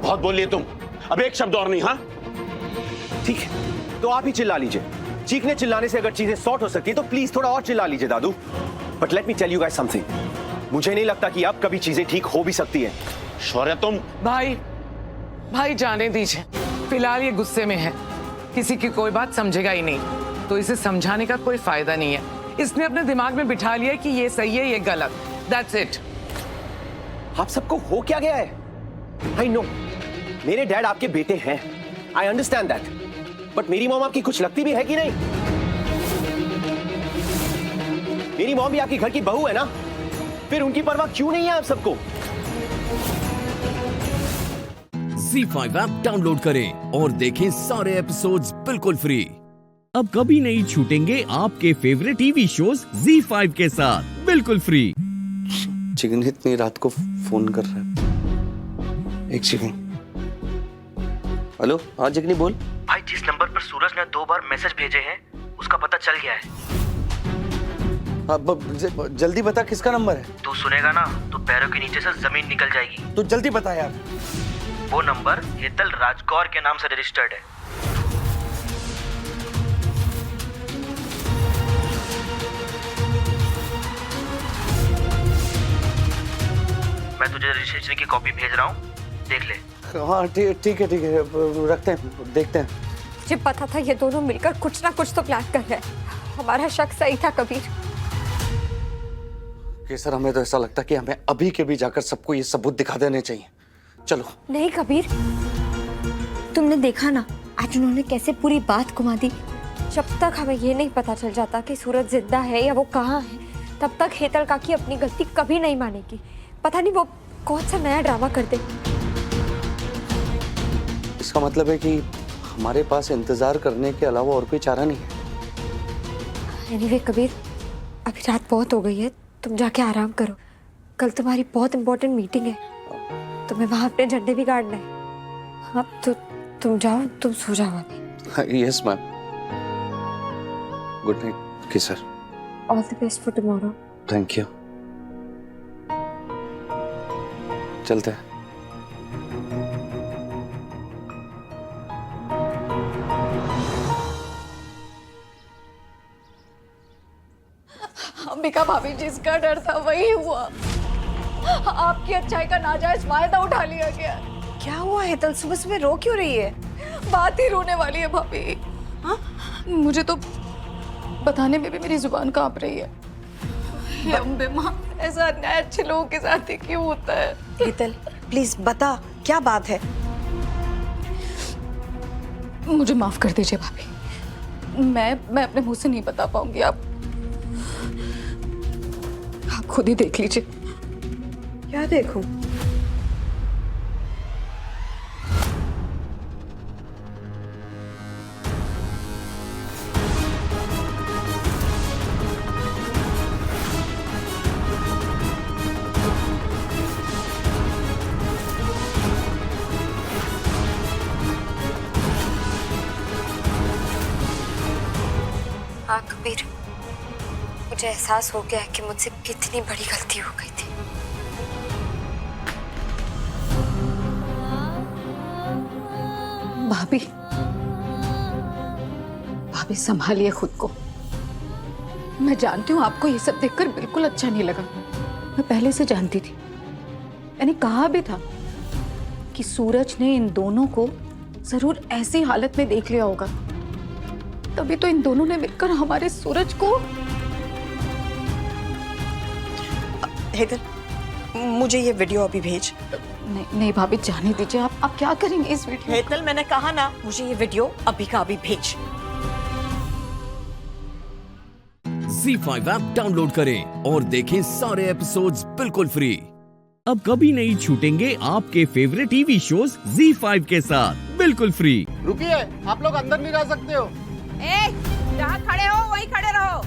बहुत बोल लिए तुम। अब एक शब्द और नहीं। हाँ ठीक है, तो आप ही चिल्ला लीजिए। चीखने चिल्लाने से अगर चीजें सॉर्ट हो सकती है तो प्लीज थोड़ा और चिल्ला लीजिए दादू। But let me tell you guys something, मुझे नहीं लगता कि अब कभी चीजें ठीक हो भी सकती है। शौर्य तुम भाई जाने दीजिए, फिलहाल ये गुस्से में है, किसी की कोई बात समझेगा ही नहीं, तो इसे समझाने का कोई फायदा नहीं है। इसने अपने दिमाग में बिठा लिया कि ये सही है ये गलत, दैट्स इट। आप सबको हो क्या गया है? आई नो मेरे डैड आपके बेटे हैं, आई अंडरस्टैंड दैट, बट मेरी मॉम आपकी कुछ लगती भी है कि नहीं? मेरी मॉम भी आपकी घर की बहू है ना, फिर उनकी परवाह क्यों नहीं है आप सबको? ZEE5 ऐप डाउनलोड करें और देखें सारे एपिसोड्स बिल्कुल फ्री। अब कभी नहीं छूटेंगे आपके फेवरेट टीवी शोज ZEE5 के साथ बिल्कुल फ्री। चिकन इतनी रात को फोन कर रहा है। एक सेकंड। हेलो, हाँ चिकनी बोल। भाई जिस नंबर पर सूरज ने 2 बार मैसेज भेजे हैं उसका पता चल गया है। जल्दी बता किसका नंबर है? तू सुनेगा ना तो पैरों के नीचे से जमीन निकल जाएगी। तो जल्दी बता यार। वो नंबर हेतल राजकौर के नाम से रजिस्टर्ड है। मैं तुझे रजिस्ट्रेशन की कॉपी भेज रहा हूँ, देख ले। हाँ ठीक है रखते हैं, देखते हैं। मुझे पता था ये दोनों मिलकर कुछ ना कुछ तो प्लान कर रहे हैं। हमारा शक सही था कबीर। केसर, हमें तो ऐसा लगता है कि हमें अभी के भी जाकर सबको ये सबूत दिखा देने चाहिए। चलो। नहीं कबीर, तुमने देखा ना आज उन्होंने कैसे पूरी बात घुमा दी। जब तक हमें ये नहीं पता चल जाता कि सूरज जिंदा है या वो कहाँ है, तब तक हेतल काकी अपनी गलती कभी नहीं मानेगी। पता नहीं वो कौन सा नया ड्रामा कर दे। इसका मतलब है कि हमारे पास इंतजार करने के अलावा और कोई चारा नहीं है। एनीवे कबीर, अभी रात बहुत हो गई है, तुम जाके आराम करो। कल तुम्हारी बहुत इंपॉर्टेंट मीटिंग है, तुम्हें वहां अपने झंडे भी गाड़ना है। हाँ तो तुम जाओ, तुम सो जाओ अभी। Yes ma'am. Good night Kesar. All the best for tomorrow. Thank you. चलते हैं। अंबिका भाभी, जिसका डर था वही हुआ। आपकी अच्छाई का नाजायज फायदा उठा लिया गया। क्या हुआ हेतल, सुबह सुबह रो क्यों रही है? बात ही रोने वाली है भाभी। हाँ, मुझे तो बताने में भी मेरी जुबान कांप रही है। अम्बे माँ, ऐसा अन्याय अच्छे लोगों के साथ ही क्यों होता है? हेतल प्लीज बता, क्या बात है? मुझे माफ कर दीजिए भाभी, मैं अपने मुंह से नहीं बता पाऊंगी। आप खुद ही देख लीजिए। क्या देखूं? हाँ कबीर, मुझे एहसास हो गया है कि मुझसे कितनी बड़ी गलती हो गई थी। भाभी, भाभी संभालिए खुद को। मैं जानती हूँ आपको ये सब देखकर बिल्कुल अच्छा नहीं लगा। मैं पहले से जानती थी, मैंने कहा भी था कि सूरज ने इन दोनों को जरूर ऐसी हालत में देख लिया होगा, तभी तो इन दोनों ने मिलकर हमारे सूरज को। हेतल, मुझे ये वीडियो अभी भेज। नहीं भाभी, जाने दीजिए। आप क्या करेंगे इस वीडियो? हेतल, मैंने कहा ना, मुझे ये वीडियो अभी का अभी भेज। ZEE5 ऐप डाउनलोड करें और देखें सारे एपिसोड्स बिल्कुल फ्री। अब कभी नहीं छूटेंगे आपके फेवरेट टीवी शोज ZEE5 के साथ बिल्कुल फ्री। रुकिए, आप लोग अंदर नहीं रह सकते हो। जहाँ खड़े हो वहीं खड़े रहो।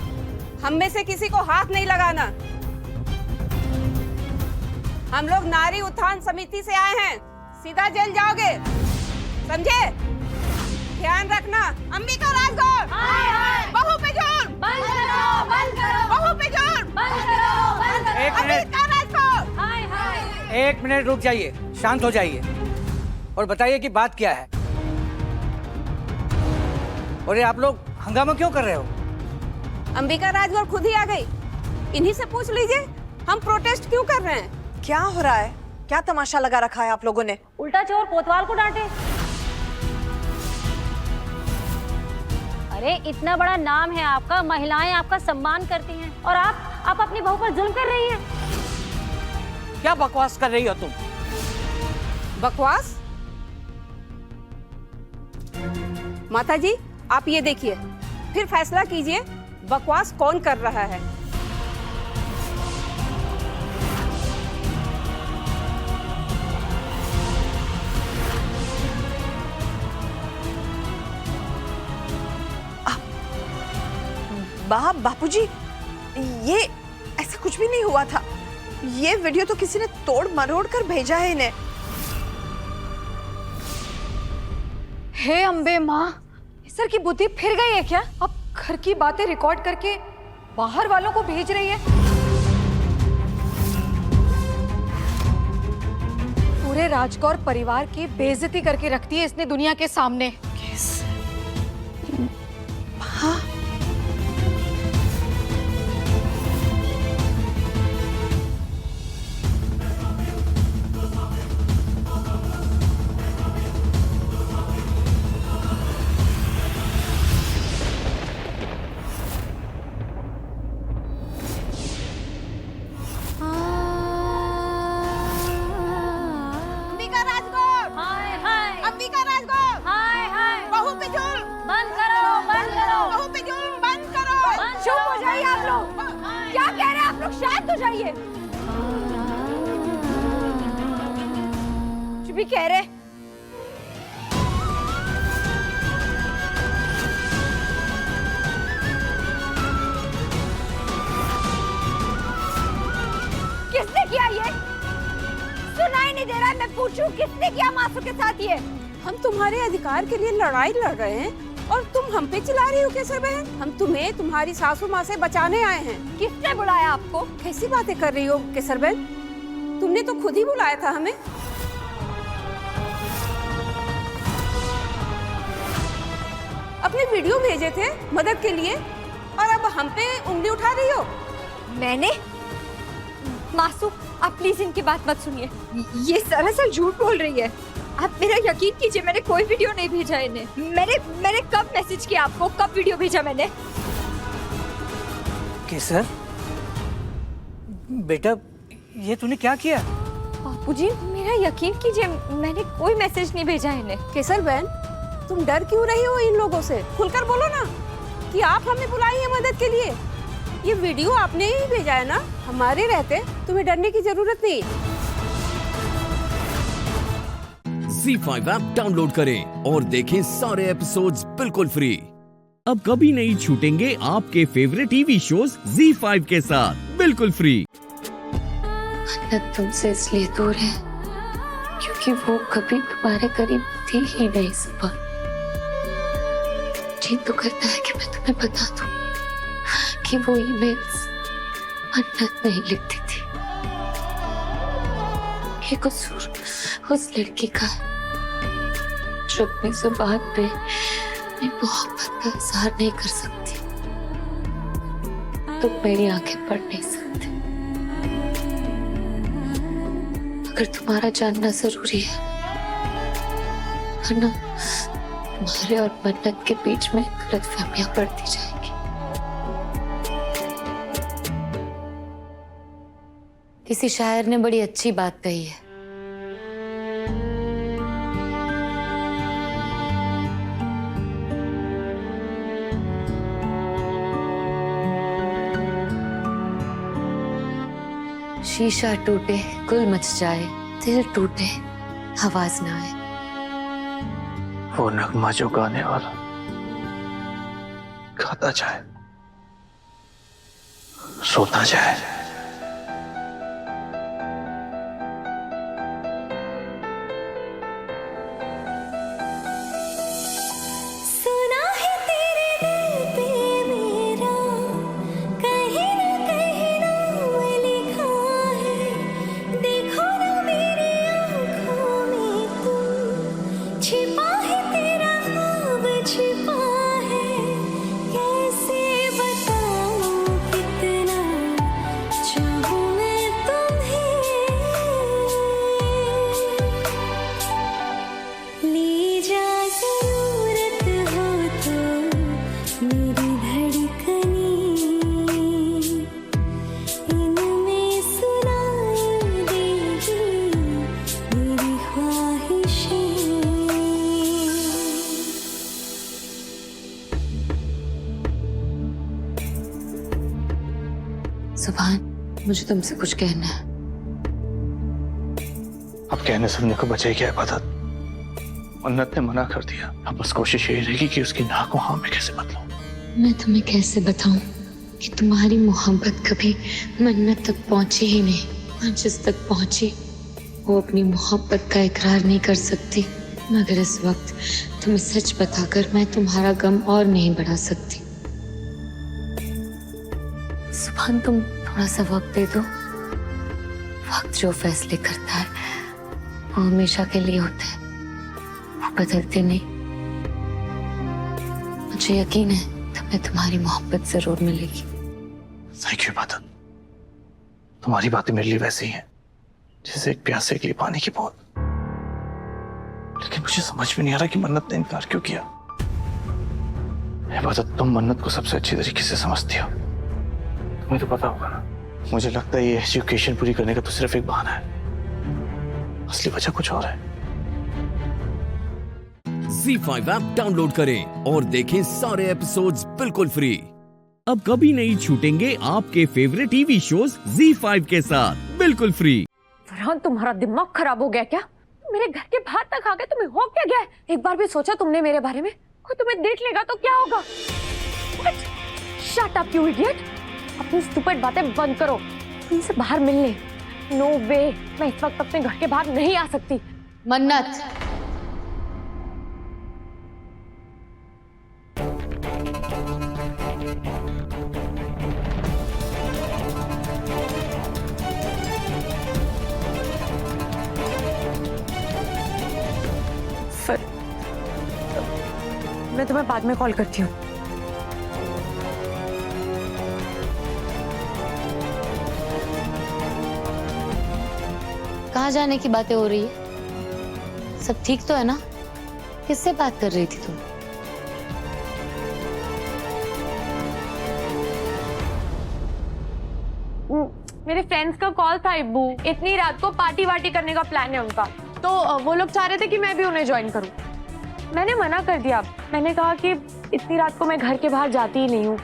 हम में से किसी को हाथ नहीं लगाना। हम लोग नारी उत्थान समिति से आए हैं, सीधा जेल जाओगे, समझे? ध्यान रखना। अंबिका राजगौर, बहू पे जुर्म, बंद करो, बंद करो, बहू पे जुर्म, बंद करो, बंद करो। एक मिनट। अंबिका राजगौर, एक मिनट रुक जाइए, शांत हो जाइए और बताइए कि बात क्या है। और ये आप लोग हंगामा क्यों कर रहे हो? अंबिका राजगौर खुद ही आ गई, इन्हीं से पूछ लीजिए हम प्रोटेस्ट क्यों कर रहे हैं। क्या हो रहा है? क्या तमाशा लगा रखा है आप लोगों ने? उल्टा चोर कोतवाल को डांटे। अरे इतना बड़ा नाम है आपका, महिलाएं आपका सम्मान करती हैं और आप अपनी बहू पर जुल्म कर रही हैं। क्या बकवास कर रही हो तुम? बकवास? माता जी आप ये देखिए, फिर फैसला कीजिए बकवास कौन कर रहा है। बापूजी, ये ऐसा कुछ भी नहीं हुआ था। ये वीडियो तो किसी ने तोड़ मरोड़ कर भेजा है इन्हें। हे अम्बे माँ, सर की बुद्धि फिर गई है क्या? अब घर की बातें रिकॉर्ड करके बाहर वालों को भेज रही है। पूरे राजकौर परिवार की बेइज्जती करके रखती है इसने दुनिया के सामने। हाँ। भी कह रहे किसने किया ये? सुनाई नहीं दे रहा है, मैं पूछूं किसने किया मासू के साथ ये? हम तुम्हारे अधिकार के लिए लड़ाई लड़ रहे हैं और तुम हम पे चिल्ला रही हो कैसे बहन? हम तुम्हें तुम्हारी सासू माँ से बचाने आए हैं। किसने बुलाया आपको? कैसी बातें कर रही हो केसर बहन? तुमने तो खुद ही बुलाया था हमें। अपने वीडियो भेजे थे मदद के लिए और अब हम पे उंगली उठा रही हो। मैंने? मासू आप प्लीज इनकी बात मत सुनिए, ये सरासर झूठ बोल रही है। आप मेरा यकीन कीजिए, मैंने कोई वीडियो नहीं भेजा इन्हें। मैंने कब मैसेज किया आपको, कब वीडियो भेजा मैंने? केसर बेटा, ये तूने क्या किया? बापूजी मेरा यकीन कीजिए, मैंने कोई मैसेज नहीं भेजा इन्हें। केसर बहन तुम डर क्यों रही हो इन लोगों से? खुलकर बोलो ना कि आप हमें बुलाई है मदद के लिए। ये वीडियो आपने ही भेजा है ना, हमारे रहते तुम्हें डरने की जरूरत नहीं। ZEE5 ऐप डाउनलोड करें और देखें सारे एपिसोड्स बिल्कुल फ्री। अब कभी नहीं छूटेंगे आपके फेवरेट टीवी शोज ZEE5 के साथ बिल्कुल फ्री। मन्नत तुमसे इसलिए दूर है क्योंकि वो कभी तुम्हारे करीब थी ही नहीं। सुबह जी तो करता है कि मैं तुम्हें बता दूं कि वो ईमेल्स मन्नत नहीं लिखती थी। ये कसूर उस लड़की का है जो अपनी जुबान पे अपनी मोहब्बत का इजहार नहीं कर सकती। तुम मेरी आंखें पढ़ नहीं सकते, मगर तुम्हारा जानना जरूरी है, वरना तुम्हारे और मन्नत के बीच में गलतफहमियां बढ़ती जाएंगी। किसी शायर ने बड़ी अच्छी बात कही है, शीशा टूटे गुल मच जाए, दिल टूटे आवाज ना आए। वो नगमा जो गाने वाला गाता जाए, सोता जाए, सुभान, मुझे तुमसे कुछ कहना है। अब कहने सुनने को बचे क्या इबादत? मन्नत ने मना कर दिया। अब बस कोशिश यही रहेगी कि उसकी ना को हाँ में कैसे बदलूं। मैं तुम्हें कैसे बताऊं कि तुम्हारी मोहब्बत कभी मन्नत तक पहुंची ही नहीं, और जिस तक पहुंची वो अपनी मोहब्बत का इकरार नहीं कर सकती। मगर इस वक्त तुम्हें सच बताकर मैं तुम्हारा गम और नहीं बढ़ा सकती। सुभान, तुम थोड़ा सा वक्त दे दो। वक्त जो फैसले करता है वो हमेशा के लिए होते हैं, वो बदलते नहीं। मुझे यकीन है तुम्हें तुम्हारी मोहब्बत जरूर मिलेगी। थैंक यू इबादत। तुम्हारी बातें मेरे लिए वैसे ही हैं जैसे एक प्यासे के लिए पानी की बूंद। लेकिन मुझे समझ में नहीं आ रहा कि मन्नत ने इनकार क्यों किया। इबादत, तुम मन्नत को सबसे अच्छी तरीके से समझती हो, तुम्हें तो पता होगा ना। मुझे लगता है ये एजुकेशन पूरी करने का तो सिर्फ एक बहाना है, असली वजह कुछ और है। ZEE5 ऐप डाउनलोड करें और देखें सारे एपिसोड्स बिल्कुल फ्री। अब कभी नहीं छूटेंगे आपके फेवरेट टीवी शोज ZEE5 के साथ बिल्कुल फ्री। फरहान, तुम्हारा दिमाग खराब हो गया क्या? मेरे घर के बाहर तक आ गए, तुम्हें हो क्या गया? एक बार भी सोचा तुमने मेरे बारे में? कोई तुम्हें देख लेगा तो क्या होगा? Shut up you idiot! अपनी स्टूपिड बातें बंद करो। इनसे बाहर मिलने नो वे, मैं इस वक्त अपने घर के बाहर नहीं आ सकती। मन्नत, मैं तुम्हें बाद में कॉल करती हूँ। कहाँ जाने की बातें हो रही है? सब ठीक तो है ना? किससे बात कर रही थी तुम? मेरे फ्रेंड्स का कॉल था इब्बू। इतनी रात को पार्टी वार्टी करने का प्लान है उनका, तो वो लोग चाह रहे थे कि मैं भी उन्हें ज्वाइन करूं। मैंने मना कर दिया। मैंने कहा कि इतनी रात को मैं घर के बाहर जाती ही नहीं हूँ।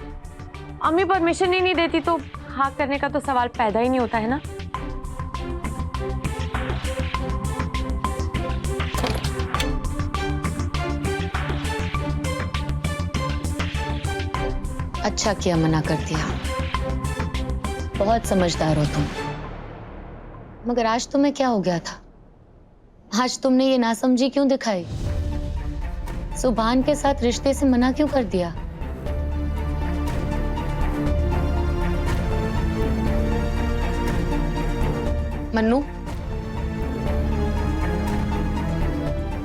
अम्मी परमिशन ही नहीं देती तो हाँ करने का तो सवाल पैदा ही नहीं होता है ना। अच्छा किया मना कर दिया, बहुत समझदार हो तुम। मगर आज तुम्हें क्या हो गया था? आज तुमने ये नासमझी क्यों दिखाई? सुभान के साथ रिश्ते से मना क्यों कर दिया? मन्नू,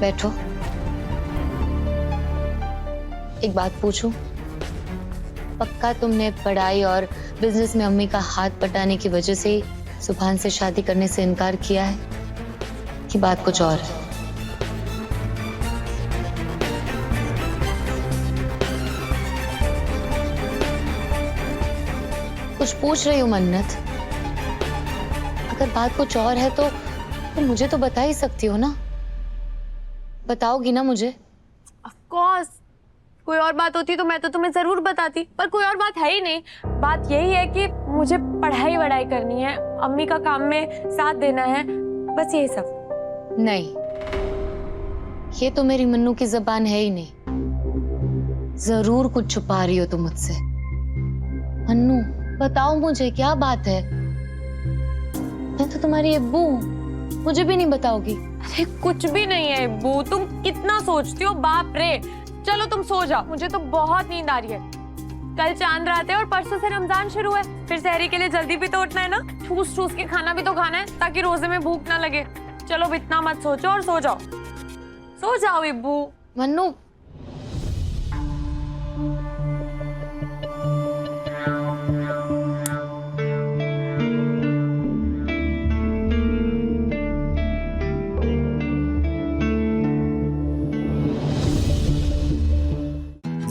बैठो। एक बात पूछूं? पक्का तुमने पढ़ाई और बिजनेस में अम्मी का हाथ बटाने की वजह से सुभान से शादी करने से इनकार किया है कि बात कुछ और है? कुछ पूछ रही हूँ मन्नत। अगर बात कुछ और है तो मुझे तो बता ही सकती हो ना। बताओगी ना मुझे? ऑफ कोर्स, कोई और बात होती तो मैं तो तुम्हें जरूर बताती, पर कोई और बात है ही नहीं। बात यही है कि मुझे पढ़ाई वढ़ाई करनी है, अम्मी का काम में साथ देना है, बस यही सब। नहीं, ये तो मेरी मन्नू की जबान है ही नहीं। जरूर कुछ छुपा रही हो तुम मुझसे। मन्नू, बताओ मुझे क्या बात है? मैं तो तुम्हारी अब्बू हूँ, मुझे भी नहीं बताओगी? अरे कुछ भी नहीं है अब्बू, तुम कितना सोचती हो, बाप रे। चलो तुम सो जाओ, मुझे तो बहुत नींद आ रही है। कल चांद रात है और परसों से रमजान शुरू है, फिर सहरी के लिए जल्दी भी तो उठना है ना। ठूस ठूस के खाना भी तो खाना है ताकि रोजे में भूख ना लगे। चलो अब इतना मत सोचो और सो जाओ। सो जाओ अब्बू। मन्नू,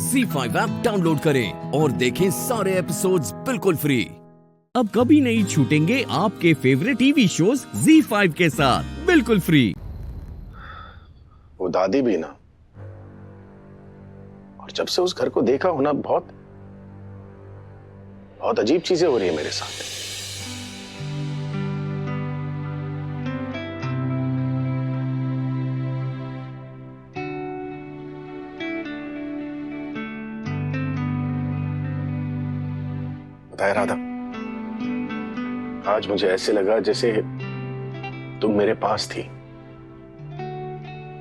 ZEE5 ऐप डाउनलोड करें और देखें सारे एपिसोड्स बिल्कुल फ्री। अब कभी नहीं छूटेंगे आपके फेवरेट टीवी शोज ZEE5 के साथ बिल्कुल फ्री। वो दादी भी ना, और जब से उस घर को देखा हो ना, बहुत बहुत अजीब चीजें हो रही है मेरे साथ। बताया राधा, आज मुझे ऐसे लगा जैसे तुम मेरे पास थी,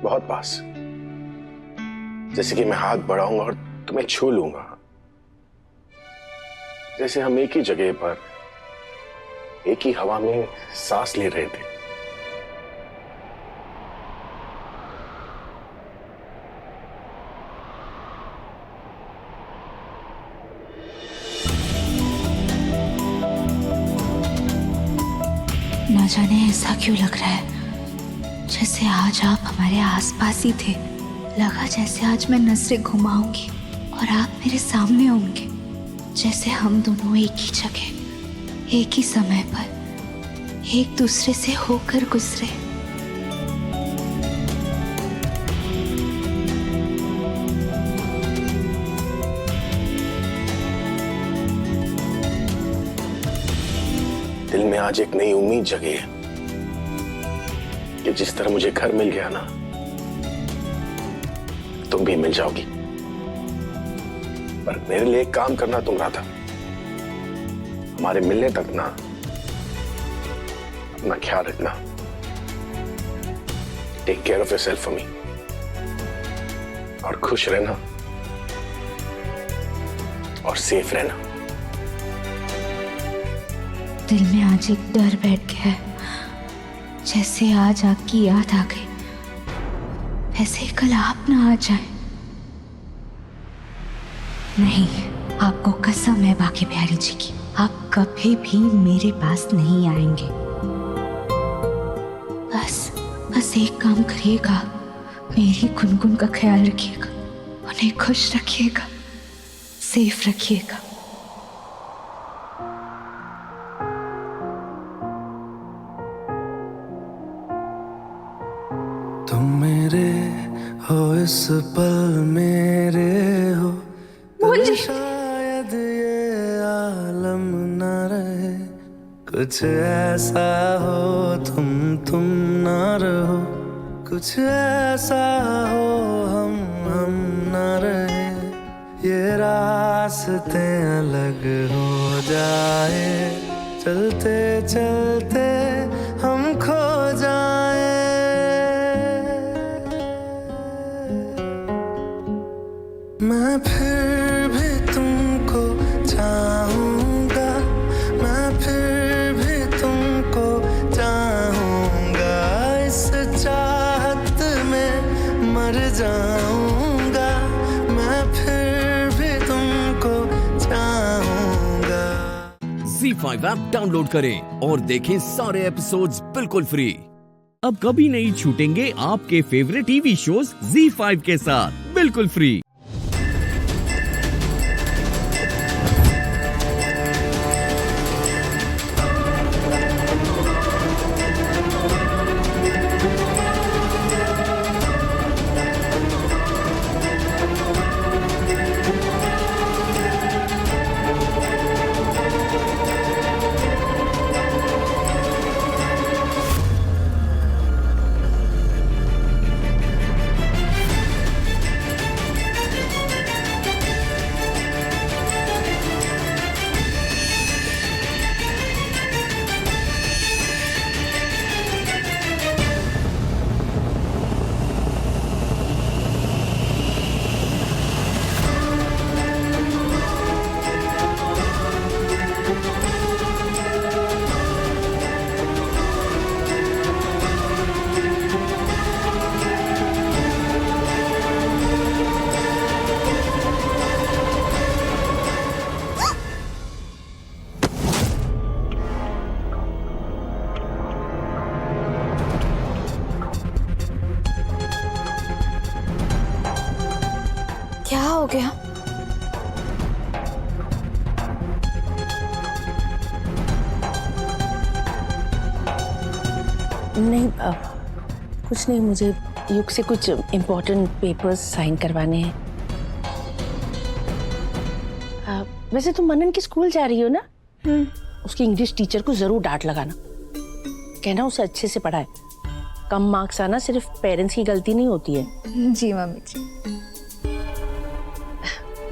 बहुत पास। जैसे कि मैं हाथ बढ़ाऊंगा और तुम्हें छू लूंगा, जैसे हम एक ही जगह पर एक ही हवा में सांस ले रहे थे। ना जाने ऐसा क्यों लग रहा है जैसे आज आप हमारे आसपास ही थे। लगा जैसे आज मैं नजरें घुमाऊंगी और आप मेरे सामने होंगे, जैसे हम दोनों एक ही जगह एक ही समय पर एक दूसरे से होकर गुजरे। दिल में आज एक नई उम्मीद जगी है कि जिस तरह मुझे घर मिल गया ना, तुम भी मिल जाओगी। पर मेरे लिए एक काम करना तुम राधा, हमारे मिलने तक ना अपना ख्याल रखना। Take care of yourself for me, और खुश रहना और सेफ रहना। दिल में आज एक डर बैठ गया है, जैसे आज आपकी याद आ गई, वैसे कल आप ना आ जाए। नहीं, आपको कसम है बाकी प्यारी जी की, आप कभी भी मेरे पास नहीं आएंगे। बस एक काम करिएगा, मेरी गुनगुन का ख्याल रखिएगा, उन्हें खुश रखिएगा, सेफ रखिएगा। तुम मेरे हो इस पल मेरे हो, कल शायद ये आलम न रहे। कुछ ऐसा हो तुम ना रहो, कुछ ऐसा हो हम ना रहे। ये रास्ते अलग हो जाए, चलते चलते हम खो जाए। मैं फिर भी तुमको चाहूंगा, मैं फिर भी तुमको चाहूंगा। इस चाहत में मर जाऊंगा, मैं फिर भी तुमको चाहूंगा। ZEE5 ऐप डाउनलोड करें और देखें सारे एपिसोड्स बिल्कुल फ्री। अब कभी नहीं छूटेंगे आपके फेवरेट टीवी शोज ZEE5 के साथ बिल्कुल फ्री। क्या हो गया? नहीं कुछ नहीं, मुझे युग से कुछ इम्पोर्टेंट पेपर्स साइन करवाने हैं। वैसे तुम मनन की स्कूल जा रही हो ना? उसकी इंग्लिश टीचर को जरूर डांट लगाना, कहना उसे अच्छे से पढ़ाए। कम मार्क्स आना सिर्फ पेरेंट्स की गलती नहीं होती है। जी mummy ji.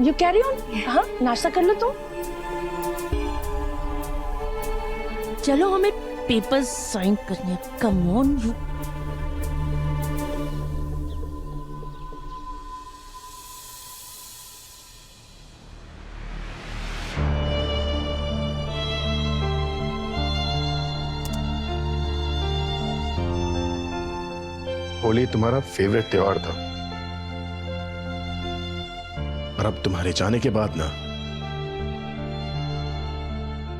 You carry on. हाँ, नाश्ता कर लो तुम। चलो हमें पेपर्स साइन करने। Come on you. होली तुम्हारा फेवरेट त्योहार था, और अब तुम्हारे जाने के बाद ना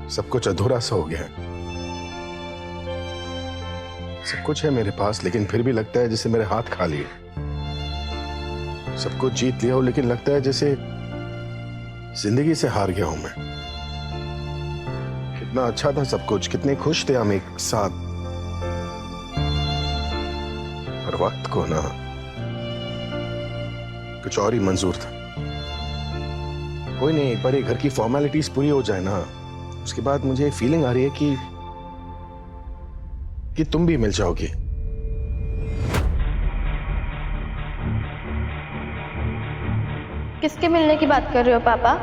सब कुछ अधूरा सा हो गया है। सब कुछ है मेरे पास, लेकिन फिर भी लगता है जैसे मेरे हाथ खाली है। सब कुछ जीत लिया हो, लेकिन लगता है जैसे जिंदगी से हार गया हूं मैं। कितना अच्छा था सब कुछ, कितने खुश थे हम एक साथ, पर वक्त को ना कुछ और ही मंजूर था। कोई नहीं, एक बार ये घर की फॉर्मेलिटीज पूरी हो जाए ना, उसके बाद मुझे फीलिंग आ रही है कि तुम भी मिल जाओगी। किसके मिलने की बात कर रहे हो पापा?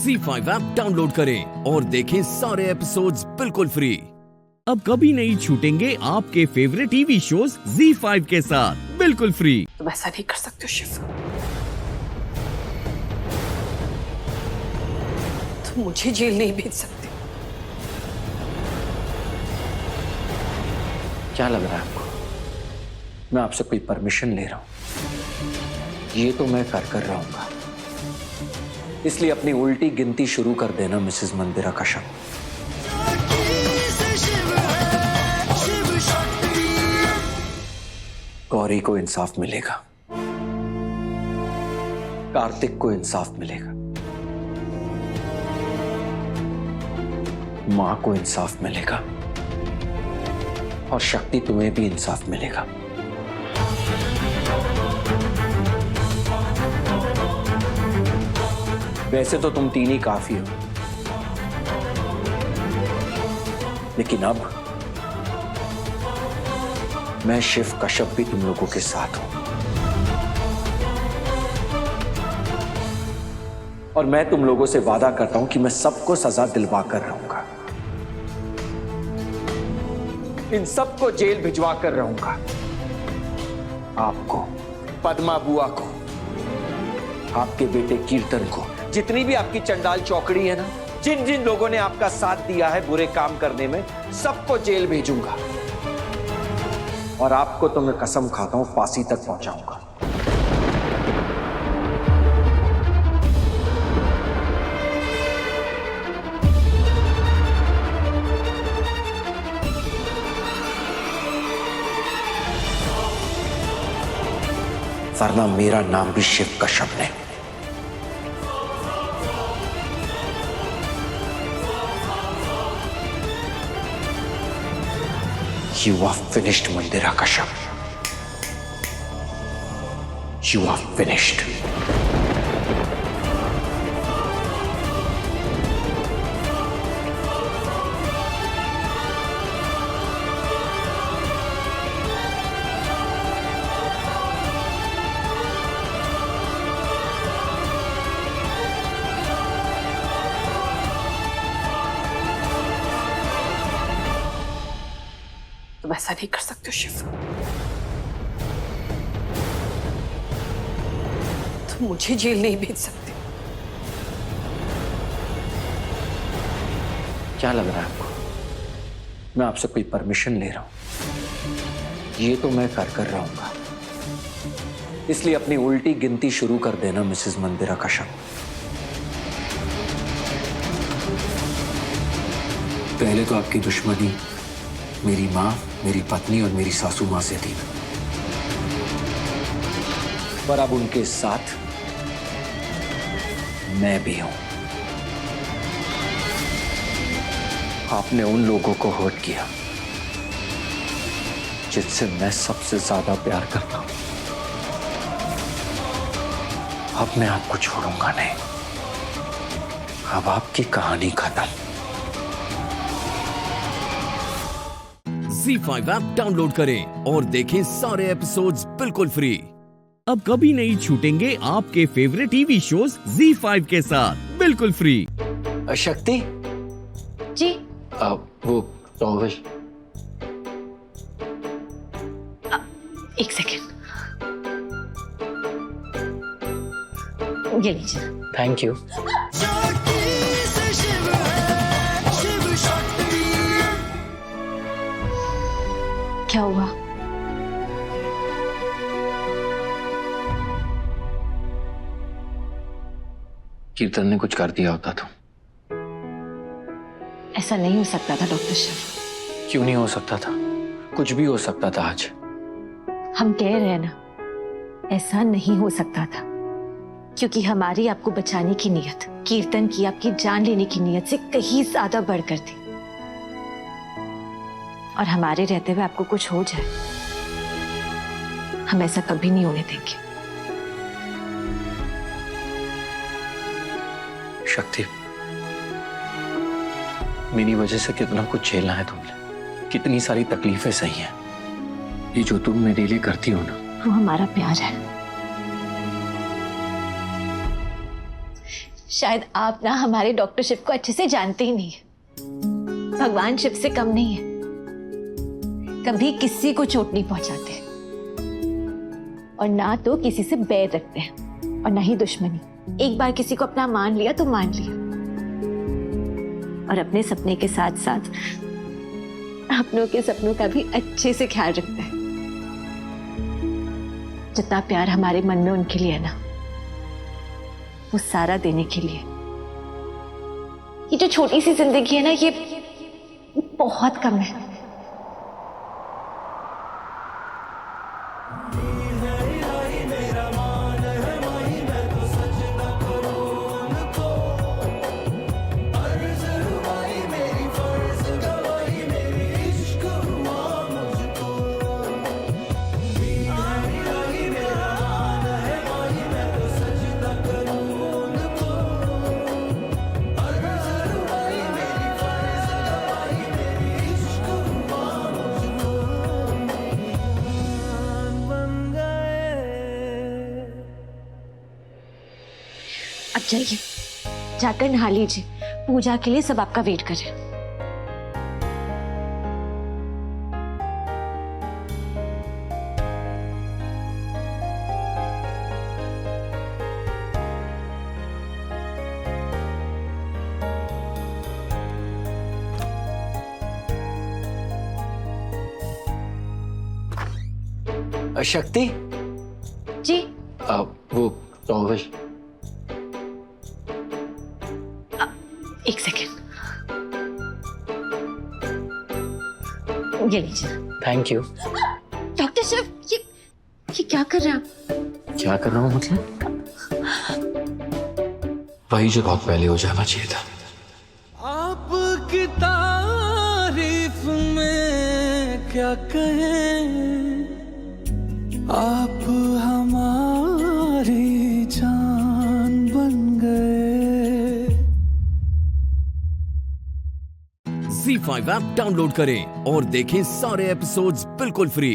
ZEE5 ऐप डाउनलोड करें और देखें सारे एपिसोड्स बिल्कुल फ्री। अब कभी नहीं छूटेंगे आपके फेवरेट टीवी शोज ZEE5 के साथ बिल्कुल फ्री। तुम ऐसा नहीं कर सकते हो शिव। तुम मुझे जेल नहीं भेज सकते। क्या लग रहा है आपको मैं आपसे कोई परमिशन ले रहा हूं? ये तो मैं कर रहा हूं, इसलिए अपनी उल्टी गिनती शुरू कर देना मिसेस मंदिरा कश्यप। गौरी को इंसाफ मिलेगा, कार्तिक को इंसाफ मिलेगा, मां को इंसाफ मिलेगा, और शक्ति तुम्हें भी इंसाफ मिलेगा। वैसे तो तुम तीन ही काफी हो, लेकिन अब मैं शिव कश्यप भी तुम लोगों के साथ हूं, और मैं तुम लोगों से वादा करता हूं कि मैं सबको सजा दिलवा कर रहूंगा, इन सबको जेल भिजवा कर रहूंगा। आपको, पद्मा बुआ को, आपके बेटे कीर्तन को, जितनी भी आपकी चंडाल चौकड़ी है ना, जिन जिन लोगों ने आपका साथ दिया है बुरे काम करने में, सबको जेल भेजूंगा, और आपको तो मैं कसम खाता हूं फांसी तक पहुंचाऊंगा। वरना मेरा नाम भी शिव कश्यप ने। You are finished, Mandira Kashyap. You are finished. तुम ऐसा नहीं कर सकते हो शिव। तुम मुझे जेल नहीं भेज सकते। क्या लग रहा है आपको मैं आपसे कोई परमिशन ले रहा हूं? ये तो मैं कर रहूंगा, इसलिए अपनी उल्टी गिनती शुरू कर देना मिसेस मंदिरा कश्यप। पहले तो आपकी दुश्मनी मेरी मां, मेरी पत्नी और मेरी सासू मां से थी, पर अब उनके साथ मैं भी हूं। आपने उन लोगों को हर्ट किया जिससे मैं सबसे ज्यादा प्यार करता हूं। अब मैं आपको छोड़ूंगा नहीं। अब आपकी कहानी खत्म। ZEE5 ऐप डाउनलोड करें और देखें सारे एपिसोड्स बिल्कुल फ्री। अब कभी नहीं छूटेंगे आपके फेवरेट टीवी शोज ZEE5 के साथ बिल्कुल फ्री। शक्ति जी वो टॉवल। एक सेकेंड, ये लीजिए। Thank you. क्या हुआ? कीर्तन ने कुछ कर दिया होता तो। ऐसा नहीं हो सकता था डॉक्टर शिव। क्यों नहीं हो सकता था? कुछ भी हो सकता था आज। हम कह रहे हैं ना, ऐसा नहीं हो सकता था, क्योंकि हमारी आपको बचाने की नीयत कीर्तन की आपकी जान लेने की नीयत से कहीं ज्यादा बढ़कर थी। और हमारे रहते हुए आपको कुछ हो जाए, हम ऐसा कभी नहीं होने देंगे। शक्ति, मेरी वजह से कितना कुछ झेलना है तुमने, कितनी सारी तकलीफें सही हैं। ये जो तुम मेरे लिए करती हो ना, वो हमारा प्यार है। शायद आप ना हमारे डॉक्टर शिव को अच्छे से जानते ही नहीं है। भगवान शिव से कम नहीं है, कभी किसी को चोट नहीं पहुंचाते और ना तो किसी से बैर रखते हैं और ना ही दुश्मनी। एक बार किसी को अपना मान लिया तो मान लिया, और अपने सपने के साथ साथ अपनों के सपनों का भी अच्छे से ख्याल रखते हैं। जितना प्यार हमारे मन में उनके लिए है ना, वो सारा देने के लिए। ये जो छोटी सी जिंदगी है ना, ये बहुत कम है। अब जाइए, जाकर नहा लीजिए, पूजा के लिए सब आपका वेट कर रहे हैं। शक्ति जी वो टॉवल। एक सेकेंड, ये लीजिए। Thank you. डॉक्टर शिव, ये क्या कर रहे हैं आप? क्या कर रहा हूँ मतलब? वही जो बहुत पहले हो जाना चाहिए था। आपकी तारीफ में क्या कहें, आप हमारी जान बन गए। ZEE5 ऐप डाउनलोड करें और देखें सारे एपिसोड्स बिल्कुल फ्री।